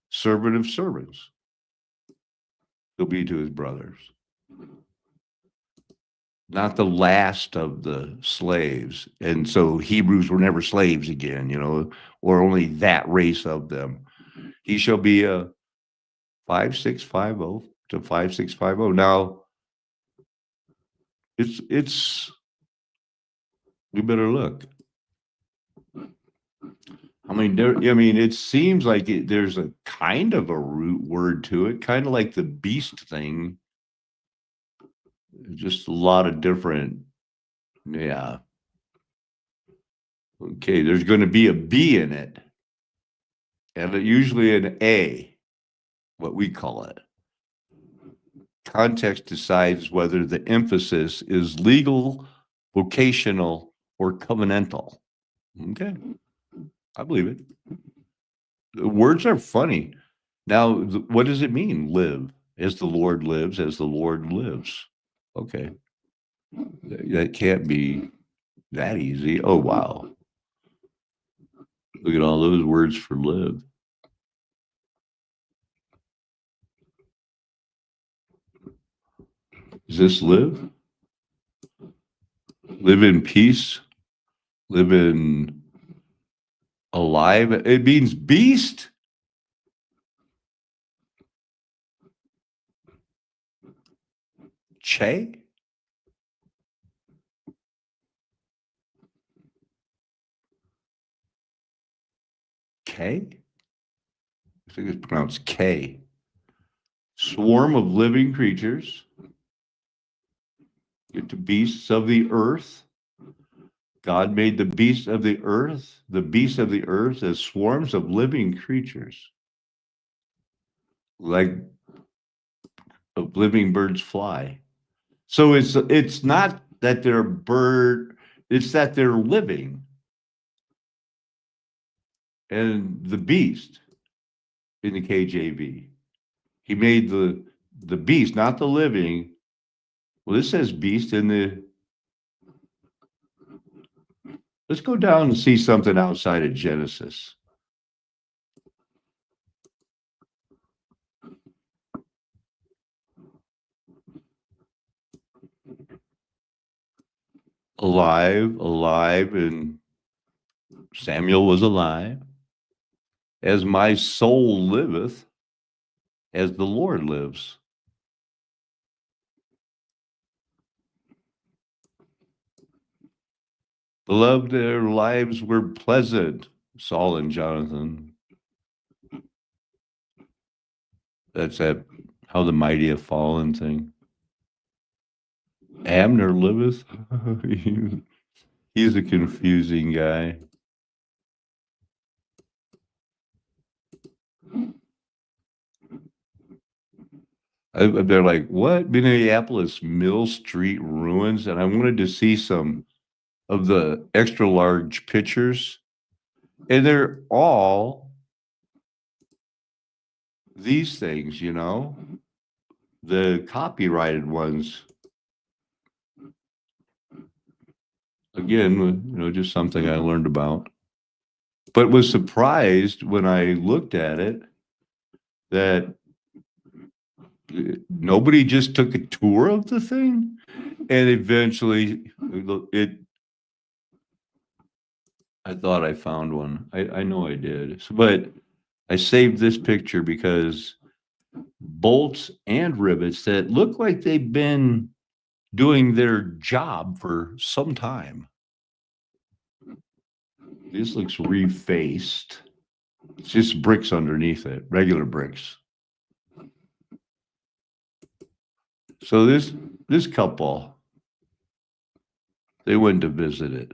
Servant of servants. He'll be to his brothers. Not the last of the slaves. And so Hebrews were never slaves again, or only that race of them. He shall be a 5650 to 5650. Now, it's we better look. I mean, it seems like there's a kind of a root word to it, kind of like the beast thing. Just a lot of different, yeah. Okay, there's going to be a B in it, and usually an A, what we call it. Context decides whether the emphasis is legal, vocational, or covenantal. Okay, I believe it. The words are funny. Now, what does it mean, live? As the Lord lives, as the Lord lives. Okay. That can't be that easy. Oh, wow. Look at all those words for live. Is this live? Live in peace? Live in alive? It means beast? Che? K? I think it's pronounced K. Swarm of living creatures. Get to beasts of the earth. God made the beasts of the earth as swarms of living creatures. Like living birds fly. So it's not that they're bird, it's that they're living. And the beast in the KJV, he made the beast, not the living. Well, this says beast in the. Let's go down and see something outside of Genesis. Alive, and Samuel was alive. As my soul liveth, as the Lord lives. Beloved, their lives were pleasant, Saul and Jonathan. That's that how the mighty have fallen thing. Abner liveth. He's a confusing guy. They're like, what? Minneapolis Mill Street ruins? And I wanted to see some of the extra large pictures, and they're all these things, you know, the copyrighted ones. Again, you know, just something I learned about, but was surprised when I looked at it that nobody just took a tour of the thing, and eventually I thought I found one. I know I did, but I saved this picture because bolts and rivets that look like they've been doing their job for some time. This looks refaced. It's just bricks underneath it, regular bricks. So this couple, they went to visit it.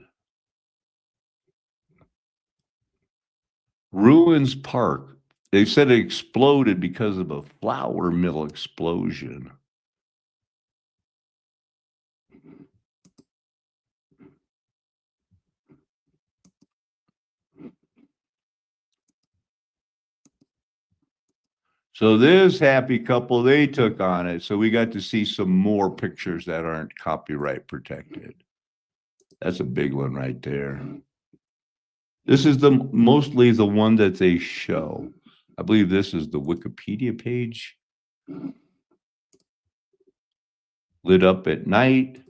Ruins Park. They said it exploded because of a flour mill explosion. So this happy couple, they took on it. So we got to see some more pictures that aren't copyright protected. That's a big one right there. This is mostly the one that they show. I believe this is the Wikipedia page. Lit up at night.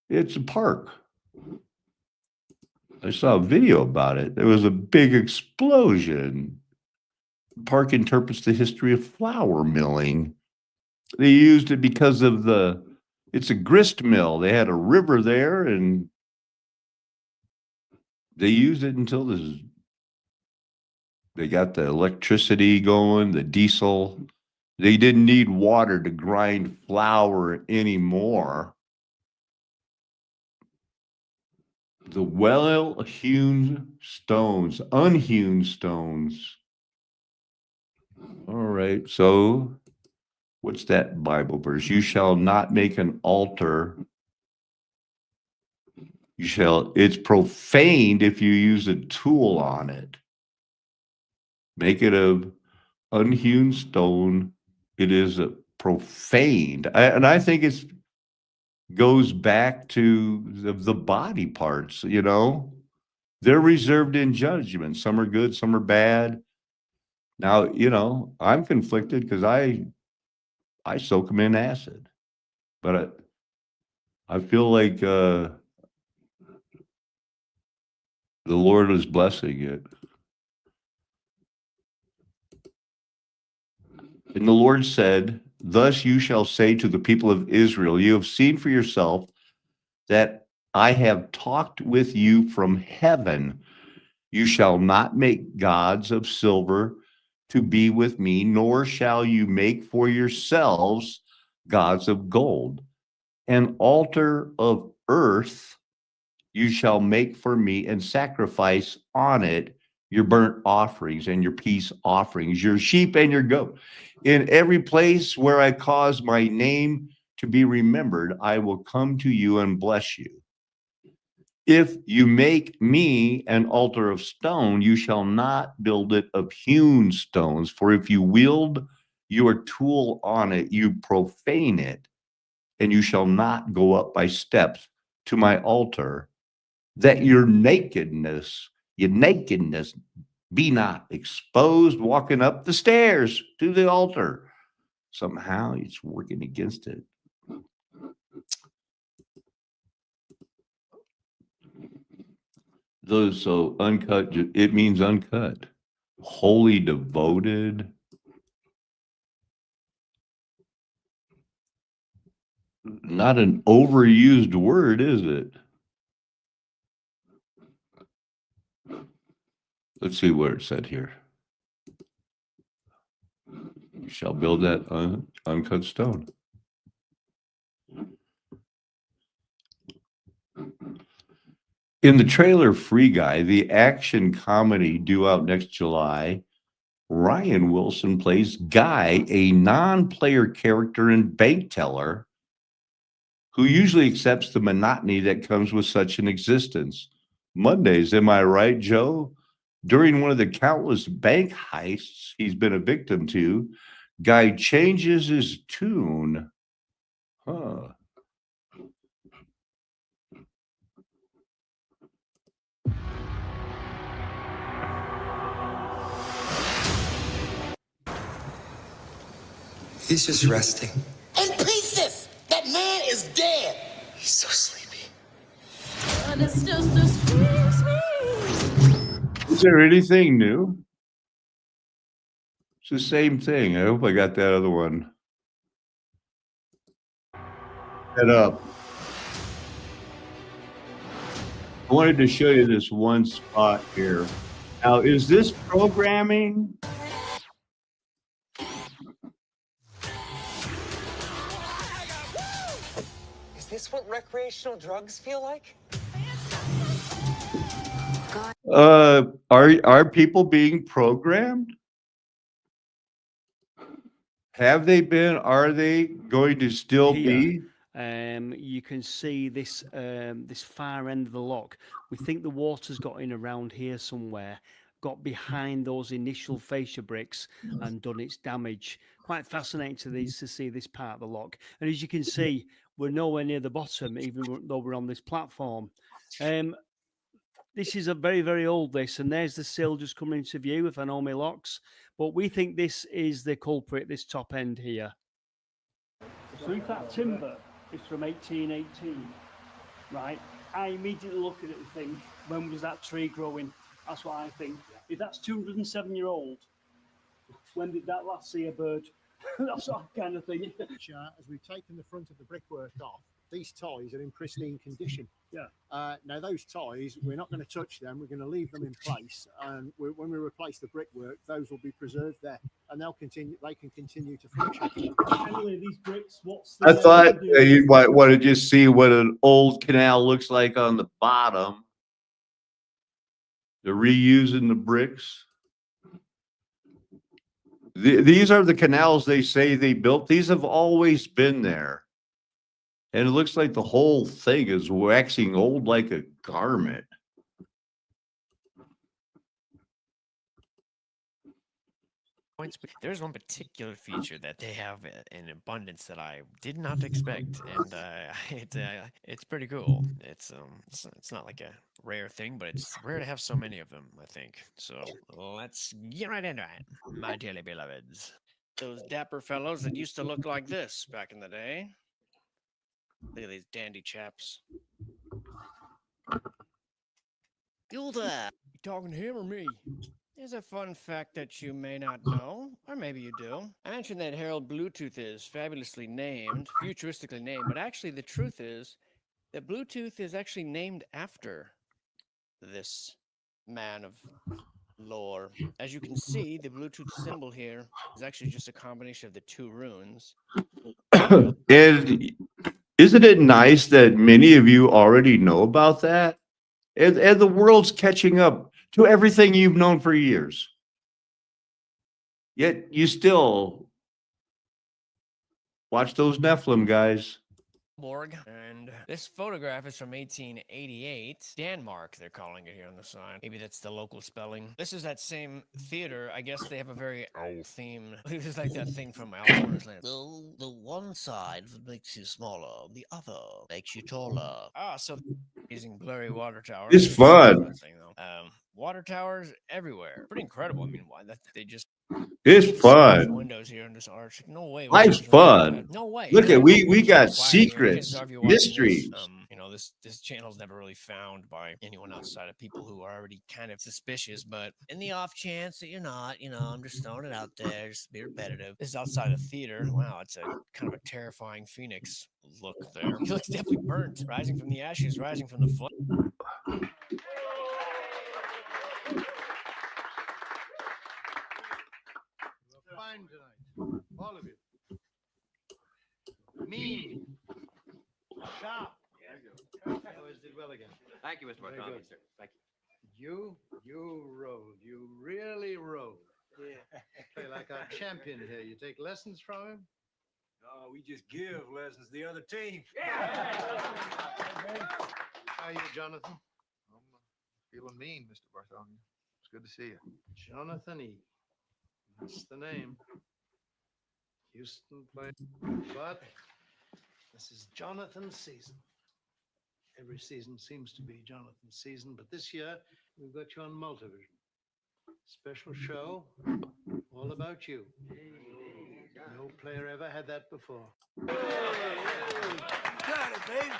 It's a park. I saw a video about it. There was a big explosion. Park interprets the history of flour milling. They used it because of it's a grist mill. They had a river there and they used it until they got the electricity going, the diesel. They didn't need water to grind flour anymore. The well-hewn stones, unhewn stones. All right, so what's that Bible verse? You shall not make an altar. It's profaned if you use a tool on it. Make it of unhewn stone. It is profaned. And I think it goes back to the body parts, you know. They're reserved in judgment. Some are good, some are bad. Now, you know, I'm conflicted because I soak them in acid. But I feel like the Lord is blessing it. And the Lord said, thus you shall say to the people of Israel, you have seen for yourself that I have talked with you from heaven. You shall not make gods of silver to be with me, nor shall you make for yourselves gods of gold. An altar of earth you shall make for me and sacrifice on it your burnt offerings and your peace offerings, your sheep and your goat. In every place where I cause my name to be remembered, I will come to you and bless you. If you make me an altar of stone, you shall not build it of hewn stones. For if you wield your tool on it, you profane it, and you shall not go up by steps to my altar, that your nakedness be not exposed walking up the stairs to the altar. Somehow it's working against it. So uncut, it means uncut. Wholly devoted. Not an overused word, is it? Let's see what it said here. You shall build that uncut stone. In the trailer Free Guy, the action comedy due out next July, Ryan Wilson plays Guy, a non-player character and bank teller who usually accepts the monotony that comes with such an existence. Mondays, am I right, Joe? During one of the countless bank heists he's been a victim to, Guy changes his tune. Huh. He's just resting. In pieces! That man is dead! He's so sleepy. And it's just a squeeze. Is there anything new? It's the same thing. I hope I got that other one. Head up. I wanted to show you this one spot here. Now, is this programming? Is this what recreational drugs feel like? Are people being programmed? Have they been? Are they going to still be? You can see this this far end of the lock. We think the water's got in around here somewhere, got behind those initial fascia bricks and done its damage. Quite fascinating to see this part of the lock. And as you can see, we're nowhere near the bottom, even though we're on this platform. This is a very, very old this, and there's the sill just coming into view, if I know my locks. But we think this is the culprit, this top end here. So if that timber is from 1818, right, I immediately look at it and think, when was that tree growing? That's what I think. If that's 207-year-old, when did that last see a bird? That's that kind of thing. As we've taken the front of the brickwork off, these ties are in pristine condition. Yeah. Now those ties, we're not going to touch them. We're going to leave them in place, and when we replace the brickwork, those will be preserved there, and they'll continue. They can continue to function. Anyway, these bricks, what's I thought you might want to just see what an old canal looks like on the bottom. They're reusing the bricks. These are the canals they say they built. These have always been there. And it looks like the whole thing is waxing old like a garment. There's one particular feature that they have in abundance that I did not expect, and it's pretty cool. It's not like a rare thing, but it's rare to have so many of them, I think. So let's get right into it, my dearly beloveds. Those dapper fellows that used to look like this back in the day. Look at these dandy chaps. You there? You talking to him or me? Here's a fun fact that you may not know, or maybe you do. I mentioned that Harold Bluetooth is fabulously named, futuristically named, but actually the truth is that Bluetooth is actually named after this man of lore. As you can see, the Bluetooth symbol here is actually just a combination of the two runes. And isn't it nice that many of you already know about that? And the world's catching up to everything you've known for years. Yet you still watch those Nephilim guys. Borg. And this photograph is from 1888. Denmark, they're calling it here on the sign. Maybe that's the local spelling. This is that same theater. I guess they have a very old theme. It's just like that thing from Alice in Wonderland. The one side that makes you smaller, the other makes you taller. Ah, so using blurry water towers. It's fun. Thing, though. Water towers everywhere. Pretty incredible. I mean, why that they just It's fun. windows here in this arch. No way. Life's fun. No way. Look at we got Quiet. secrets, Chances are if you're watching this, mysteries. you know, this channel's never really found by anyone outside of people who are already kind of suspicious. But in the off chance that you're not, you know, I'm just throwing it out there, just to be repetitive. This is outside a theater. Wow, it's a kind of a terrifying phoenix look there. He looks definitely burnt, rising from the ashes, rising from the flame. Fine tonight, all of you. Mean, sharp. Always did well again. Thank you, Mr. Marconi, sir. Thank you. You rode. You really rode. Yeah. Play like our champion here. You take lessons from him? No, We just give lessons to the other team. How are you, Jonathan? I'm feeling mean, Mr. Bartholomew. It's good to see you. Jonathan E. That's the name. Houston played, but this is Jonathan's season. Every season seems to be Jonathan's season, but this year we've got you on Multivision. Special show all about you. No player ever had that before. Got it, babe.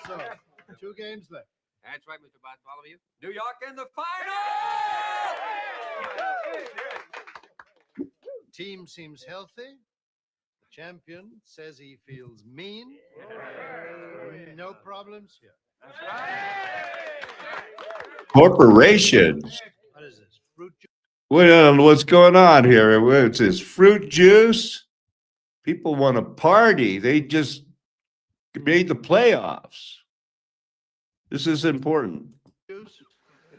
So, 2 games left. That's right, Mr. Bartholomew. New York in the final! Team seems healthy. The champion says he feels mean. No problems here. Corporations. What is this? Fruit juice? Well, what's going on here? What's this? Fruit juice? People want to party. They just made the playoffs. This is important. Juice?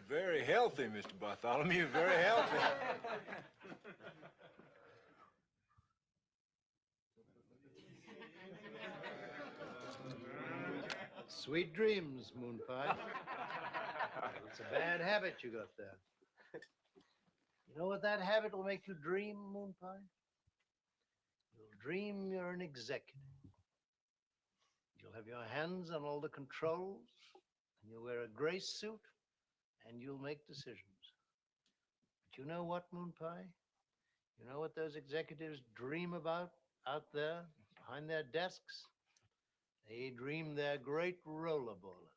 Very healthy, Mr. Bartholomew. Very healthy. Sweet dreams, Moon Pie. It's a bad habit you got there. You know what that habit will make you dream, Moon Pie? You'll dream you're an executive. You'll have your hands on all the controls, and you'll wear a gray suit, and you'll make decisions. But you know what, Moon Pie? You know what those executives dream about out there behind their desks? They dream their great rollerballers.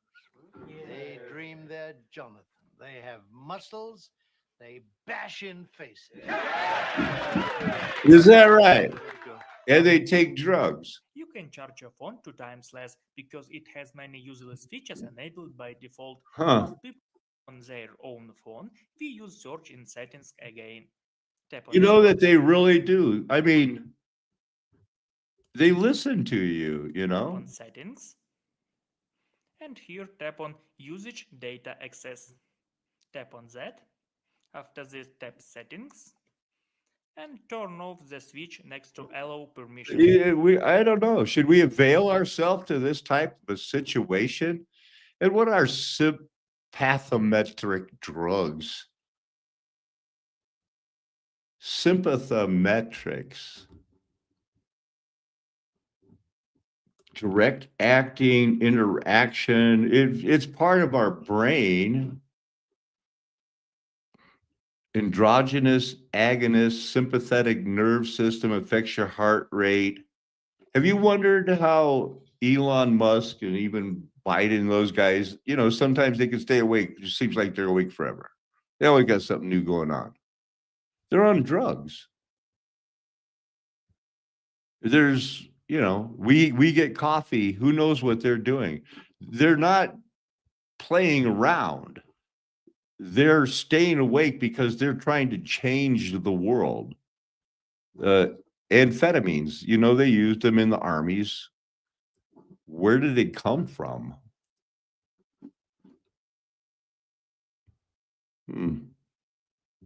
They dream their Jonathan. They have muscles. They bash in faces. Is that right? And they take drugs. You can charge your phone 2 times less because it has many useless features enabled by default. Huh. Most people on their own phone, we use search in settings again. Tap on You know search. that they really do. I mean, they listen to you, you know? On settings. And here tap on usage data access. Tap on that. After this, tap settings. And turn off the switch next to allow permission. Yeah, I don't know. Should we avail ourselves to this type of a situation? And what are sympathometric drugs? Sympathometrics. Direct acting interaction. It's part of our brain. Androgenous agonist sympathetic nerve system affects your heart rate. Have you wondered how Elon Musk and even Biden, those guys, you know, sometimes they can stay awake. It seems like they're awake forever. They always got something new going on. They're on drugs. There's, you know, we get coffee. Who knows what they're doing? They're not playing around. They're staying awake because they're trying to change the world. Amphetamines, you know, they used them in the armies. Where did it come from?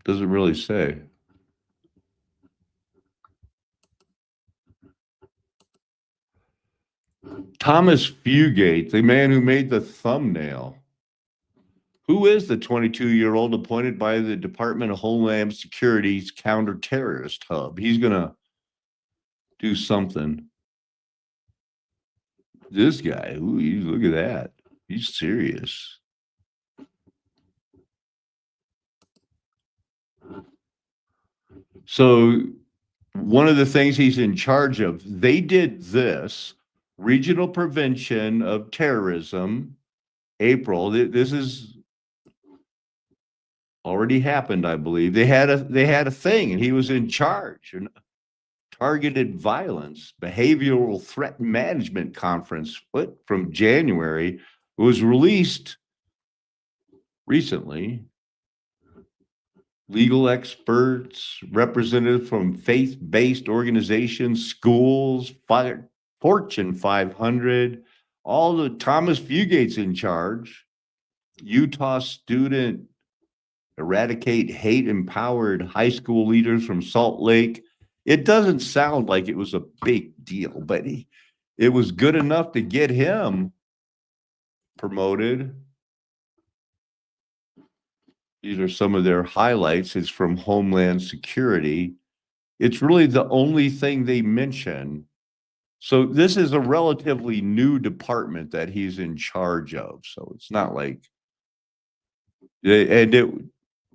Doesn't really say. Thomas Fugate, the man who made the thumbnail. Who is the 22-year-old appointed by the Department of Homeland Security's counter-terrorist hub? He's going to do something. This guy, ooh, look at that. He's serious. So one of the things he's in charge of, they did this, regional prevention of terrorism, April. This is already happened, I believe. They had a thing, and he was in charge. And targeted violence, behavioral threat management conference from January was released recently. Legal experts, representatives from faith-based organizations, schools, Fortune 500, all the Thomas Fugate's in charge. Utah student eradicate hate-empowered high school leaders from Salt Lake. It doesn't sound like it was a big deal, but it was good enough to get him promoted. These are some of their highlights. It's from Homeland Security. It's really the only thing they mention. So this is a relatively new department that he's in charge of. So it's not like,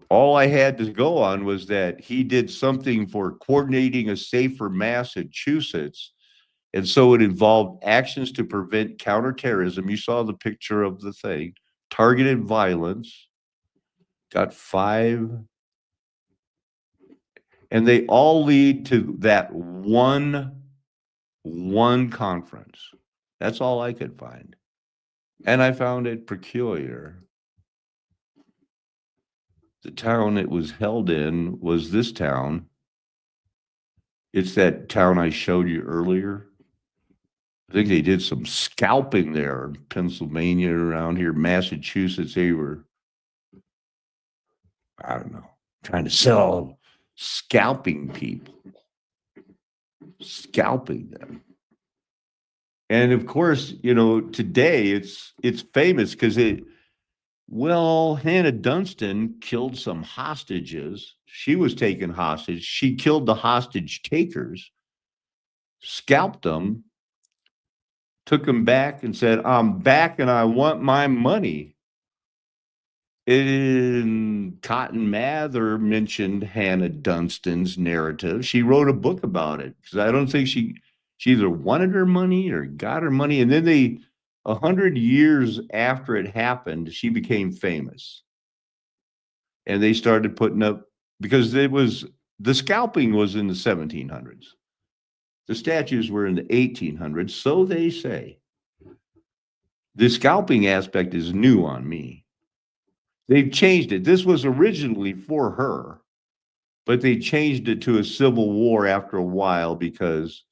all I had to go on was that he did something for coordinating a safer Massachusetts. And so it involved actions to prevent counterterrorism. You saw the picture of the thing, targeted violence, got 5. And they all lead to that one conference. That's all I could find. And I found it peculiar. The town it was held in was this town. It's that town I showed you earlier. I think they did some scalping there in Pennsylvania, around here, Massachusetts. They were, I don't know, trying to sell scalping people, scalping them. And of course, you know, today it's famous because Hannah Dunstan killed some hostages. She was taken hostage. She killed the hostage takers, scalped them, took them back and said, I'm back and I want my money. In Cotton Mather mentioned Hannah Dunstan's narrative. She wrote a book about it because I don't think she either wanted her money or got her money. And then 100 years after it happened, she became famous. And they started putting up, because the scalping was in the 1700s. The statues were in the 1800s, so they say. The scalping aspect is new on me. They've changed it. This was originally for her, but they changed it to a civil war after a while because,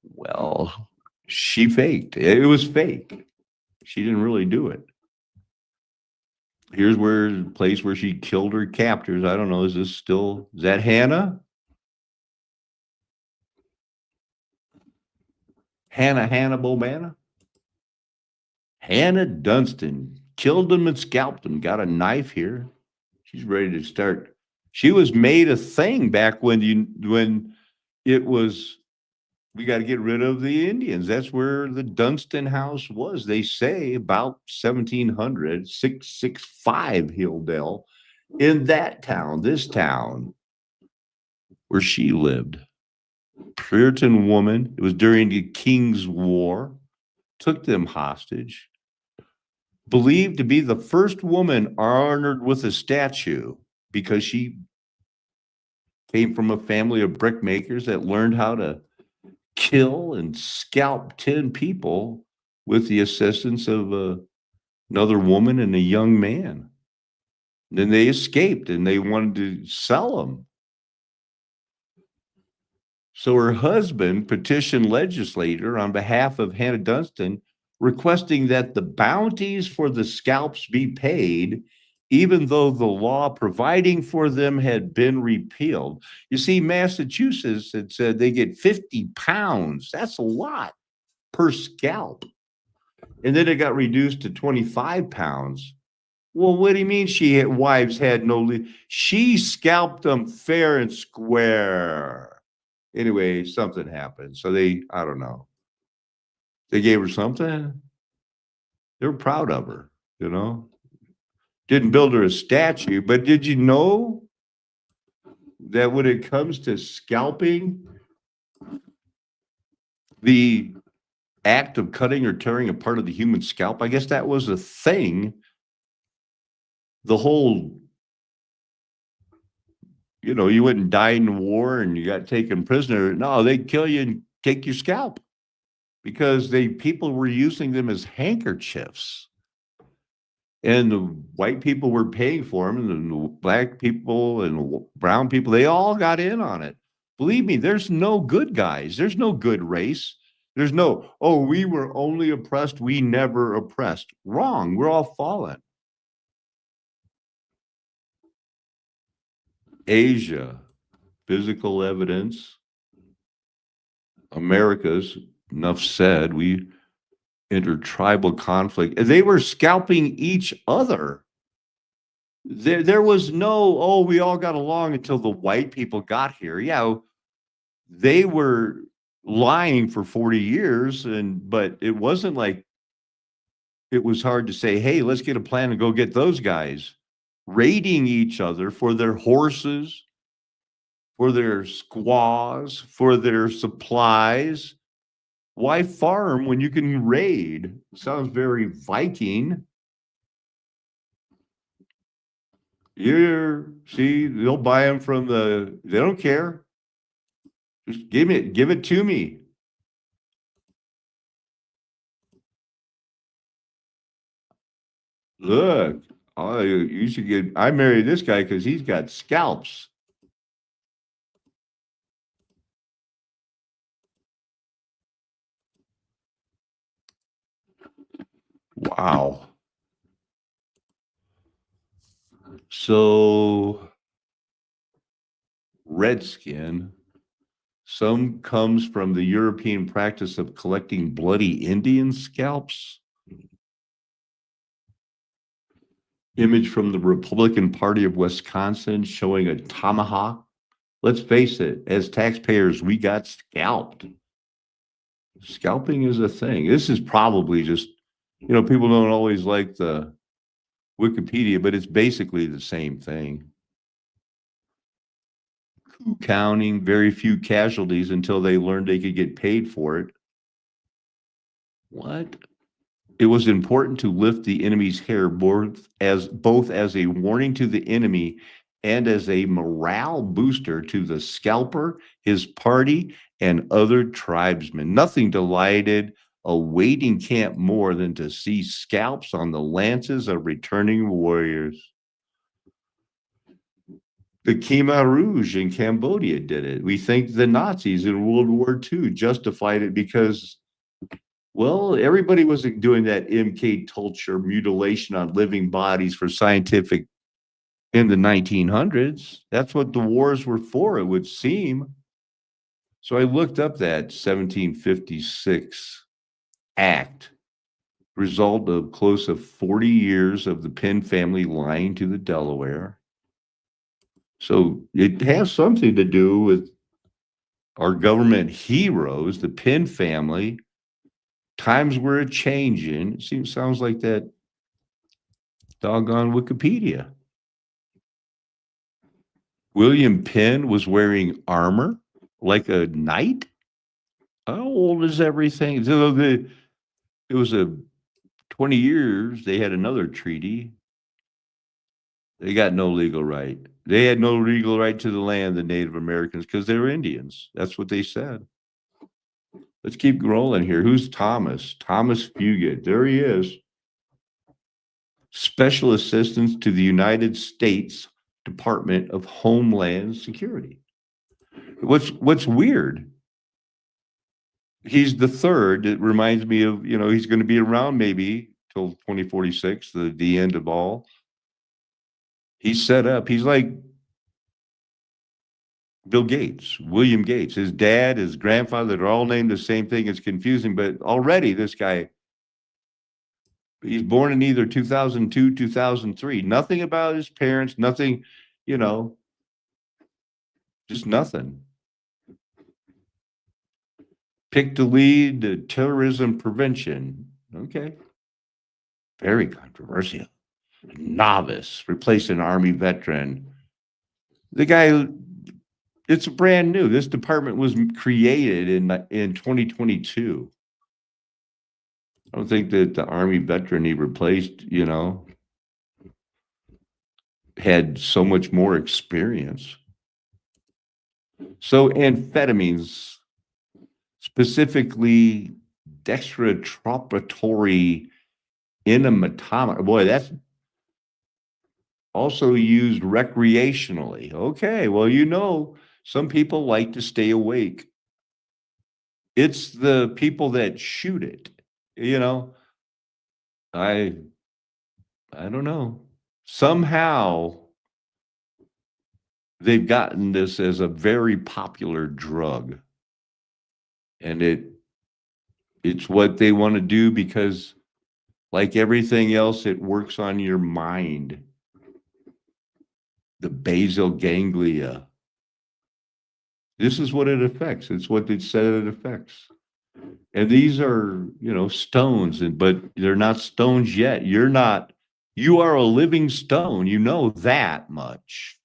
well, she faked. It was fake. She didn't really do it. Here's the place where she killed her captors. I don't know. Is that Hannah? Hannah Bobana? Hannah Dunstan killed them and scalped them. Got a knife here. She's ready to start. She was made a thing back when it was, we got to get rid of the Indians. That's where the Dunstan house was. They say about 1700, 665 Hilldale, in that town, this town where she lived. Puritan woman. It was during the King's War. Took them hostage. Believed to be the first woman honored with a statue because she came from a family of brickmakers that learned how to kill and scalp 10 people with the assistance of another woman and a young man. And then they escaped and they wanted to sell them. So her husband petitioned legislator on behalf of Hannah Dunstan, requesting that the bounties for the scalps be paid, even though the law providing for them had been repealed. You see, Massachusetts had said they get 50 pounds. That's a lot per scalp. And then it got reduced to 25 pounds. Well, what do you mean wives had no she scalped them fair and square. Anyway, something happened. So I don't know. They gave her something. They were proud of her, you know. Didn't build her a statue, but did you know that when it comes to scalping, the act of cutting or tearing a part of the human scalp, I guess that was a thing. The whole, you went and died in war and you got taken prisoner. No, they'd kill you and take your scalp because people were using them as handkerchiefs. And the white people were paying for them, and the black people and brown people, they all got in on it. Believe me, there's no good guys. There's no good race. There's no, we were only oppressed. We never oppressed. Wrong. We're all fallen. Asia, physical evidence. Americas, enough said. We intertribal conflict. They were scalping each other. There was no, oh, we all got along until the white people got here. Yeah, they were lying for 40 years, but it wasn't like it was hard to say, hey, let's get a plan and go get those guys. Raiding each other for their horses, for their squaws, for their supplies. Why farm when you can raid? Sounds very Viking. See, they'll buy them from they don't care. Just give it to me. Look, oh, you should I married this guy because he's got scalps. Wow. So, redskin, some comes from the European practice of collecting bloody Indian scalps. Image from the Republican Party of Wisconsin showing a tomahawk. Let's face it, as taxpayers, we got scalped. Scalping is a thing. This is probably just, people don't always like the Wikipedia, but it's basically the same thing. Coup counting, very few casualties until they learned they could get paid for it. What? It was important to lift the enemy's hair both as a warning to the enemy and as a morale booster to the scalper, his party, and other tribesmen. Nothing delighted a waiting camp more than to see scalps on the lances of returning warriors. The Khmer Rouge in Cambodia did it. We think the Nazis in World War II justified it because, well, everybody wasn't doing that MK Ultra mutilation on living bodies for scientific in the 1900s. That's what the wars were for, it would seem. So I looked up that 1756 act, result of close to 40 years of the Penn family lying to the Delaware. So it has something to do with our government heroes, the Penn family. Times were a changing. It sounds like that doggone Wikipedia. William Penn was wearing armor like a knight. How old is everything? So it was 20 years. They had another treaty. They got no legal right. They had no legal right to the land, the Native Americans, because they were Indians. That's what they said. Let's keep rolling here. Who's Thomas? Thomas Fugit. There he is. Special Assistant to the United States Department of Homeland Security. What's weird, he's the third. It reminds me of, he's going to be around maybe till 2046, the end of all. He's set up. He's like Bill Gates, William Gates. His dad, his grandfather, they're all named the same thing. It's confusing, but already this guy, he's born in either 2002, 2003. Nothing about his parents, nothing, just nothing. Pick to lead the terrorism prevention. Okay. Very controversial. Novice, replace an Army veteran. The guy, it's brand new. This department was created in 2022. I don't think that the Army veteran he replaced, had so much more experience. So amphetamines, specifically dextrotropatory enantiomer. Boy, that's also used recreationally. Okay, well, some people like to stay awake. It's the people that shoot it, I don't know. Somehow they've gotten this as a very popular drug. And it's what they want to do because, like everything else, it works on your mind. The basal ganglia. This is what it affects. It's what it said it affects. And these are, stones, but they're not stones yet. You are a living stone. You know that much.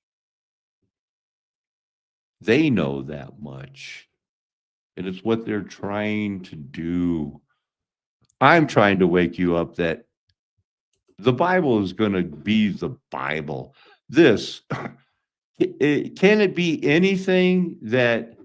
They know that much. And it's what they're trying to do. I'm trying to wake you up that the Bible is going to be the Bible. This, can it be anything that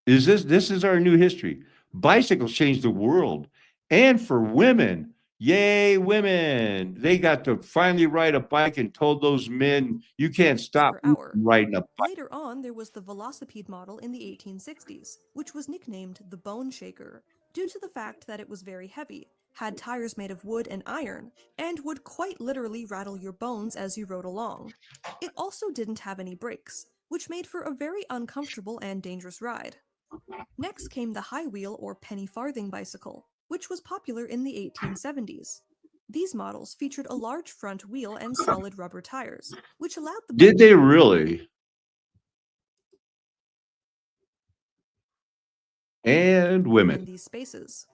is this is our new history. Bicycles changed the world. And for women, yay, women. They got to finally ride a bike and told those men, you can't stop me from riding a bike. Later on, there was the velocipede model in the 1860s, which was nicknamed the Bone Shaker, due to the fact that it was very heavy, had tires made of wood and iron, and would quite literally rattle your bones as you rode along. It also didn't have any brakes, which made for a very uncomfortable and dangerous ride. Next came the high wheel or penny farthing bicycle, which was popular in the 1870s. These models featured a large front wheel and solid rubber tires, which allowed the Did they really? And women. in these spaces.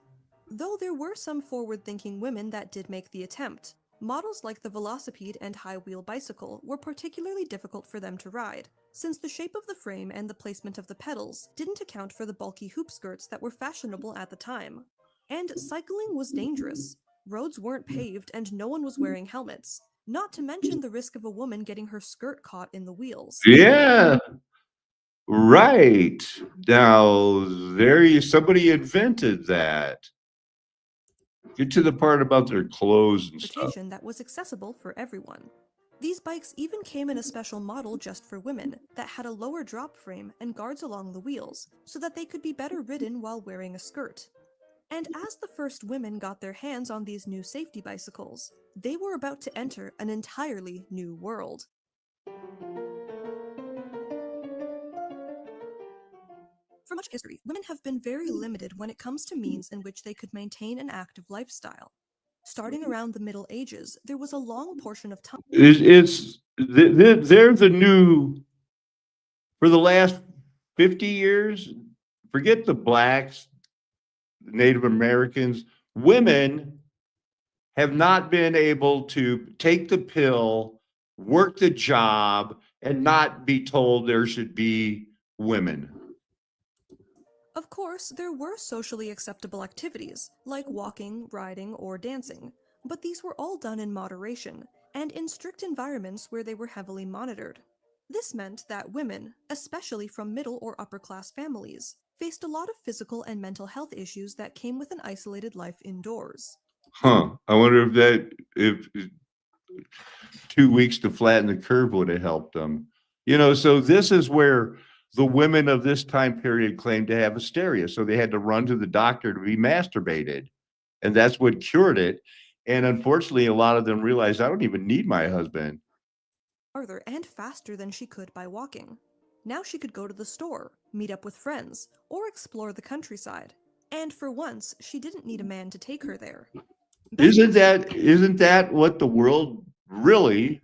Though there were some forward-thinking women that did make the attempt, models like the velocipede and high-wheel bicycle were particularly difficult for them to ride, since the shape of the frame and the placement of the pedals didn't account for the bulky hoop skirts that were fashionable at the time. And cycling was dangerous. Roads weren't paved and no one was wearing helmets, not to mention the risk of a woman getting her skirt caught in the wheels. Yeah. Right. Now, somebody invented that. Get to the part about their clothes and stuff. Transportation that was accessible for everyone. These bikes even came in a special model just for women that had a lower drop frame and guards along the wheels so that they could be better ridden while wearing a skirt. And as the first women got their hands on these new safety bicycles, they were about to enter an entirely new world. For much history, women have been very limited when it comes to means in which they could maintain an active lifestyle. Starting around the Middle Ages, there was a long portion of time. They're the new, for the last 50 years, forget the blacks, Native Americans, women have not been able to take the pill, work the job, and not be told there should be women. Of course, there were socially acceptable activities, like walking, riding, or dancing, but these were all done in moderation, and in strict environments where they were heavily monitored. This meant that women, especially from middle or upper class families, faced a lot of physical and mental health issues that came with an isolated life indoors. I wonder if 2 weeks to flatten the curve would have helped them. So this is where the women of this time period claimed to have hysteria. So they had to run to the doctor to be masturbated. And that's what cured it. And unfortunately, a lot of them realized, I don't even need my husband. Farther and faster than she could by walking. Now she could go to the store, meet up with friends, or explore the countryside. And for once, she didn't need a man to take her there. Isn't that what the world really,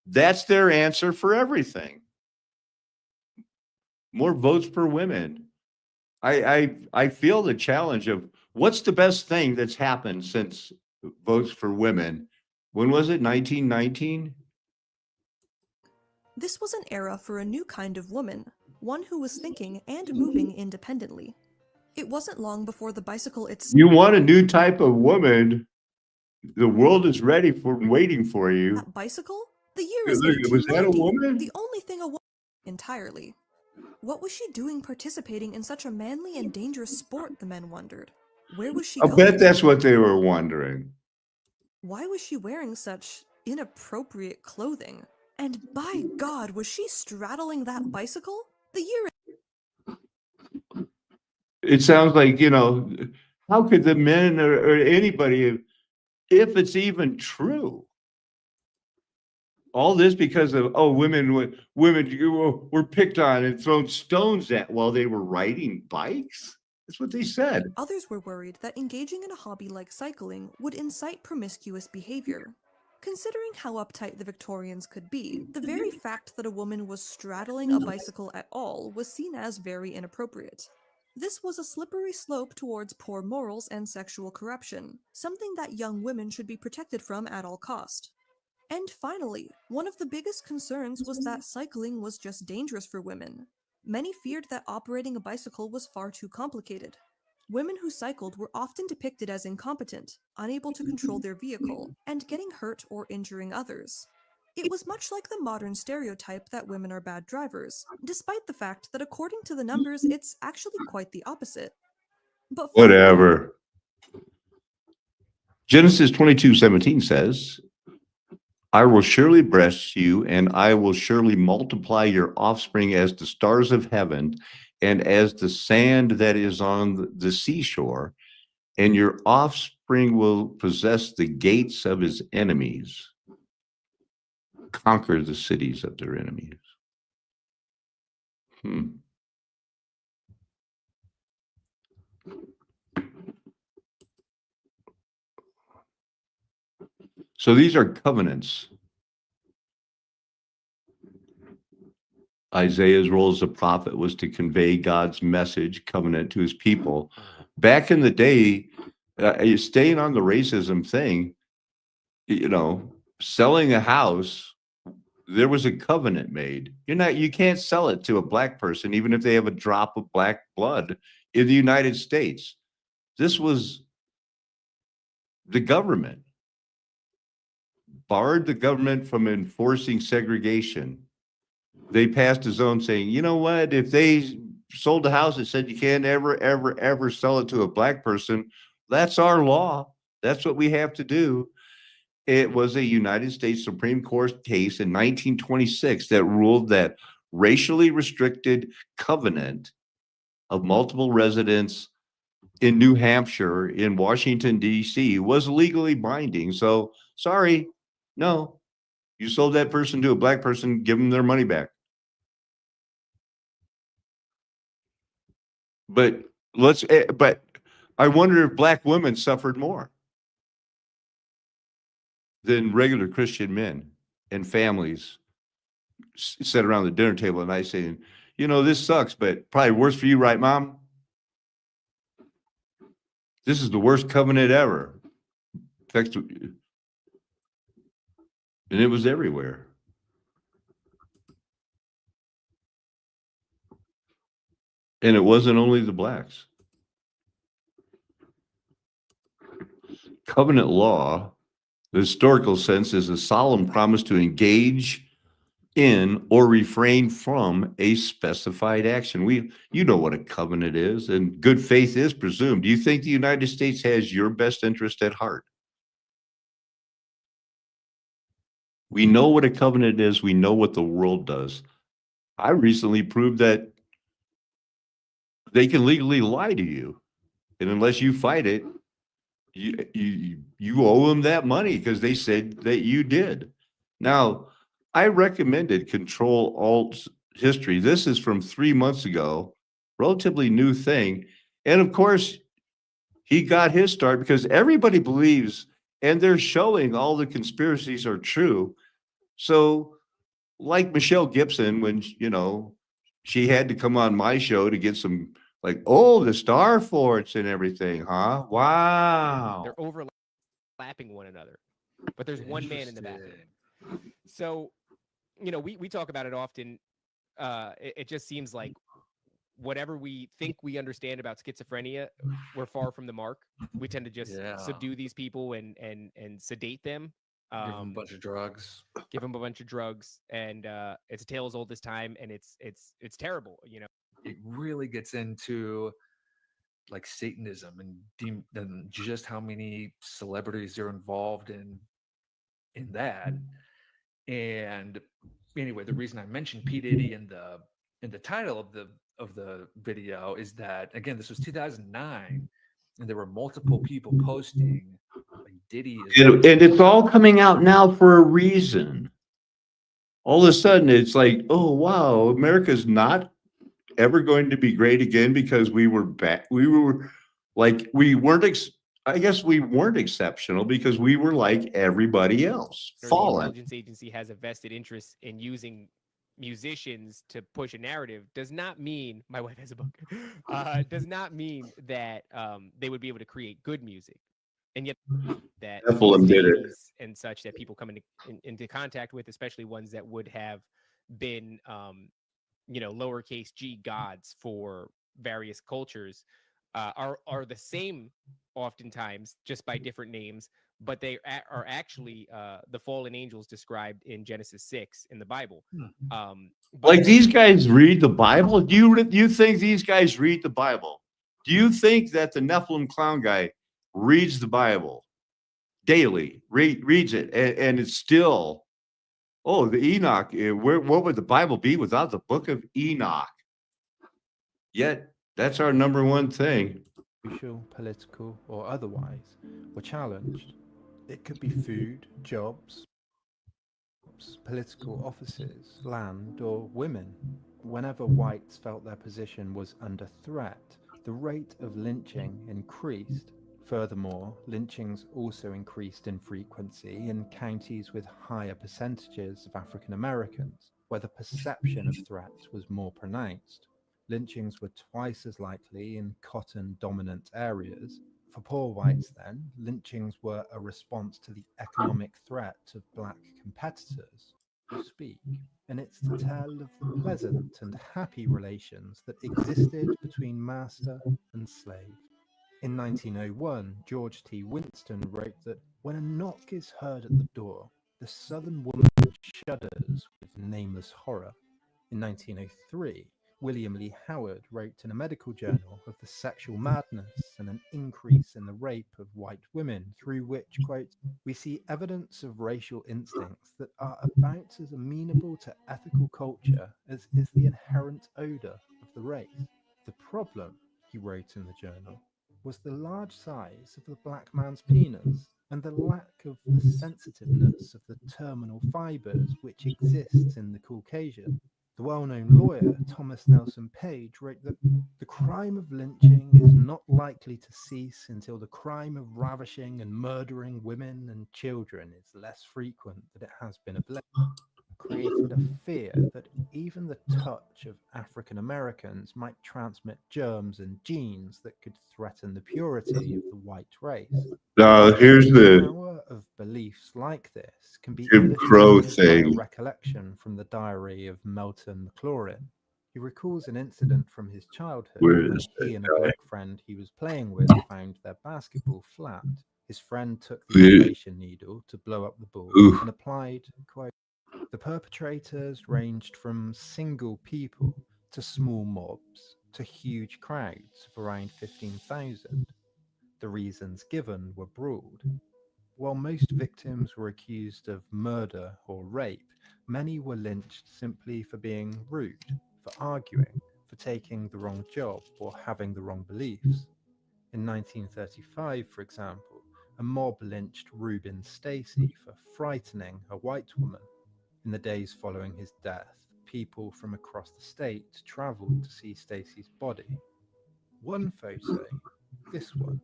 that's their answer for everything. More votes for women. I feel the challenge of what's the best thing that's happened since votes for women. When was it? 1919? This was an era for a new kind of woman, one who was thinking and moving independently. It wasn't long before the bicycle itself. You want a new type of woman. The world is ready for waiting for you. That bicycle? The year is Was that a 1890. woman? The only thing a woman entirely. What was she doing participating in such a manly and dangerous sport, the men wondered. Where was she I going? bet that's what they were wondering. Why was she wearing such inappropriate clothing? And by God, was she straddling that bicycle? The year. It sounds like, how could the men or anybody, if it's even true? all this because of women were picked on and thrown stones at while they were riding bikes. That's what they said. Others were worried that engaging in a hobby like cycling would incite promiscuous behavior. Considering how uptight the Victorians could be, the very fact that a woman was straddling a bicycle at all was seen as very inappropriate. This was a slippery slope towards poor morals and sexual corruption, something that young women should be protected from at all cost. And finally, one of the biggest concerns was that cycling was just dangerous for women. Many feared that operating a bicycle was far too complicated. Women who cycled were often depicted as incompetent, unable to control their vehicle, and getting hurt or injuring others. It was much like the modern stereotype that women are bad drivers, despite the fact that according to the numbers, it's actually quite the opposite. But Whatever. Genesis 22:17 says, I will surely bless you, and I will surely multiply your offspring as the stars of heaven and as the sand that is on the seashore, and your offspring will possess the gates of his enemies, conquer the cities of their enemies. So these are covenants. Isaiah's role as a prophet was to convey God's message, covenant, to his people. Back in the day, staying on the racism thing, selling a house, there was a covenant made. You can't sell it to a black person, even if they have a drop of black blood in the United States. This was the government, barred the government from enforcing segregation. They passed a zone saying, you know what, if they sold a house that said you can't ever sell it to a black person, that's our law. That's what we have to do. It was a United States Supreme Court case in 1926 that ruled that racially restricted covenant of multiple residents in New Hampshire, in Washington, D.C. was legally binding. So, sorry, no, you sold that person to a black person, give them their money back. But I wonder if black women suffered more than regular Christian men and families sit around the dinner table at night saying, this sucks, but probably worse for you, right, Mom? This is the worst covenant ever. And it was everywhere. And it wasn't only the blacks. Covenant law, the historical sense, is a solemn promise to engage in or refrain from a specified action. You know what a covenant is, and good faith is presumed. Do you think the United States has your best interest at heart? We know what a covenant is. We know what the world does. I recently proved that they can legally lie to you, and unless you fight it, you owe them that money because they said that you did. Now, I recommended Control Alt History. This is from 3 months ago, relatively new thing. And of course, he got his start because everybody believes, and they're showing all the conspiracies are true. So, like Michelle Gibson, when, she had to come on my show to get some, the star forts and everything, huh? Wow. They're overlapping one another, but there's one man in the bathroom. So, we talk about it often. It just seems like whatever we think we understand about schizophrenia, we're far from the mark. We tend to just subdue these people and sedate them. Give them a bunch of drugs. Give them a bunch of drugs, and it's a tale as old as time, and it's terrible. It really gets into like Satanism and just how many celebrities are involved in that. And anyway, the reason I mentioned P. Diddy in the title of the video is that, again, this was 2009, and there were multiple people posting like Diddy is, and it's all coming out now for a reason. all of a sudden it's like, oh wow, America's not ever going to be great again because we were back. We were like we weren't. I guess we weren't exceptional because we were like everybody else, Or the fallen. intelligence agency has a vested interest in using musicians to push a narrative does not mean my wife has a book. Does not mean that they would be able to create good music, and yet that Nephilim did it. deities and such that people come into contact with, especially ones that would have been lowercase g gods for various cultures, are the same oftentimes, just by different names, but they are actually the fallen angels described in Genesis 6 in the Bible. Like these guys read the Bible? Do you think these guys read the Bible? Do you think that the Nephilim clown guy reads the Bible daily? Reads it, and it's still, oh, the Enoch. What would the Bible be without the book of Enoch? Yet that's our number one thing. Social, political, or otherwise, were challenged. It could be food, jobs, political offices, land, or women. Whenever whites felt their position was under threat, the rate of lynching increased. Furthermore, lynchings also increased in frequency in counties with higher percentages of African Americans, where the perception of threat was more pronounced. Lynchings were twice as likely in cotton-dominant areas. For poor whites, then, lynchings were a response to the economic threat of black competitors, so to speak, and it's to tell of the pleasant and happy relations that existed between master and slave. In 1901, George T. Winston wrote that when a knock is heard at the door, the Southern woman shudders with nameless horror. In 1903, William Lee Howard wrote in a medical journal of the sexual madness and an increase in the rape of white women, through which, quote, we see evidence of racial instincts that are about as amenable to ethical culture as is the inherent odor of the race. The problem, he wrote in the journal, was the large size of the black man's penis and the lack of the sensitiveness of the terminal fibers which exists in the Caucasian. The well-known lawyer Thomas Nelson Page wrote that the crime of lynching is not likely to cease until the crime of ravishing and murdering women and children is less frequent than it has been of late, created a fear that even the touch of African Americans might transmit germs and genes that could threaten the purity of the white race. Here's The the power of beliefs like this can be Jim Crow illustrated by a thing. recollection from the diary of Melton McLaurin. He recalls an incident from his childhood Where when is he that and a guy? black friend he was playing with found their basketball flat. His friend took the Yeah. inflation needle to blow up the ball Oof. and applied, quote, the perpetrators ranged from single people to small mobs to huge crowds of around 15,000. The reasons given were broad. While most victims were accused of murder or rape, many were lynched simply for being rude, for arguing, for taking the wrong job or having the wrong beliefs. In 1935, for example, a mob lynched Reuben Stacy for frightening a white woman. In the days following his death, people from across the state traveled to see Stacy's body. One photo, this one,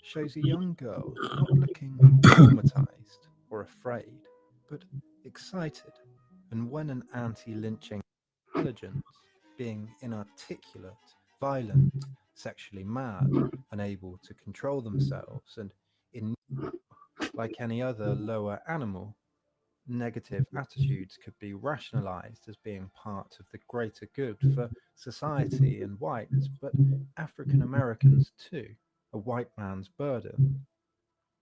shows a young girl not looking traumatized or afraid, but excited, and when an anti-lynching intelligence, being inarticulate, violent, sexually mad, unable to control themselves, and in like any other lower animal, negative attitudes could be rationalized as being part of the greater good for society and whites, but African Americans too, a white man's burden.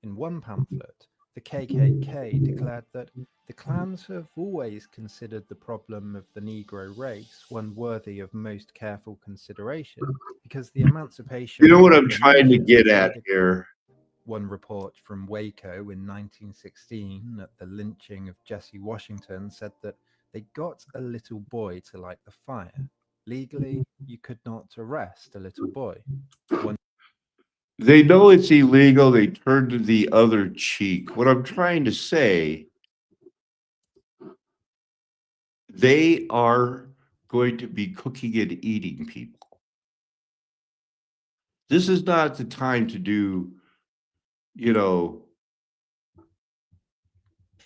In one pamphlet, the KKK declared that the Klans have always considered the problem of the Negro race one worthy of most careful consideration because the Emancipation You know what I'm Proclamation trying to get at stated. here? One report from Waco in 1916 at the lynching of Jesse Washington said that they got a little boy to light the fire. Legally, you could not arrest a little boy. One They know it's illegal. They turn to the other cheek. What I'm trying to say They are going to be cooking and eating people. This is not the time to do, you know,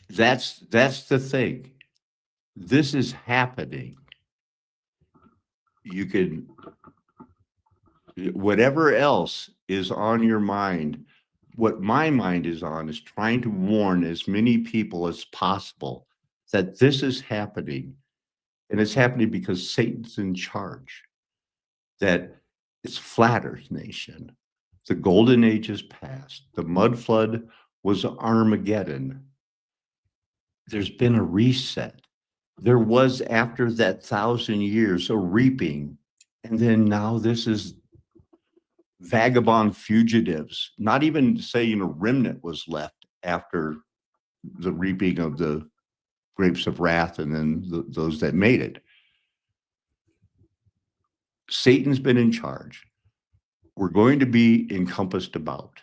that's the thing. This is happening. You can, whatever else is on your mind, what my mind is on is trying to warn as many people as possible that this is happening. And it's happening because Satan's in charge. That it's flat earth nation. The golden age is past. The mud flood was Armageddon. There's been a reset. There was, after that 1,000 years, a reaping. And then now this is vagabond fugitives. Not even saying a remnant was left after the reaping of the grapes of wrath and then those that made it. Satan's been in charge. We're going to be encompassed about.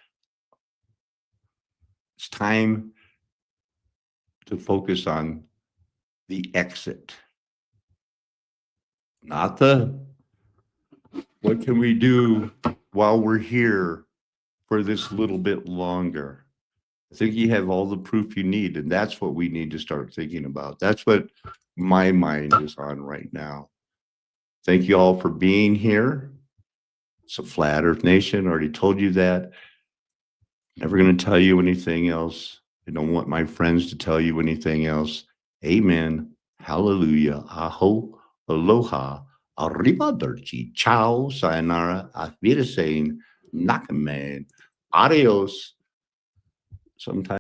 It's time to focus on the exit, not the what can we do while we're here for this little bit longer. I think you have all the proof you need, and that's what we need to start thinking about. That's what my mind is on right now. Thank you all for being here. It's a flat earth nation. I already told you that. Never going to tell you anything else. I don't want my friends to tell you anything else. Amen. Hallelujah. Aho. Aloha. Arrivederci. Ciao. Sayonara. Auf Wiedersehen. Nakaman. Adios. Sometimes.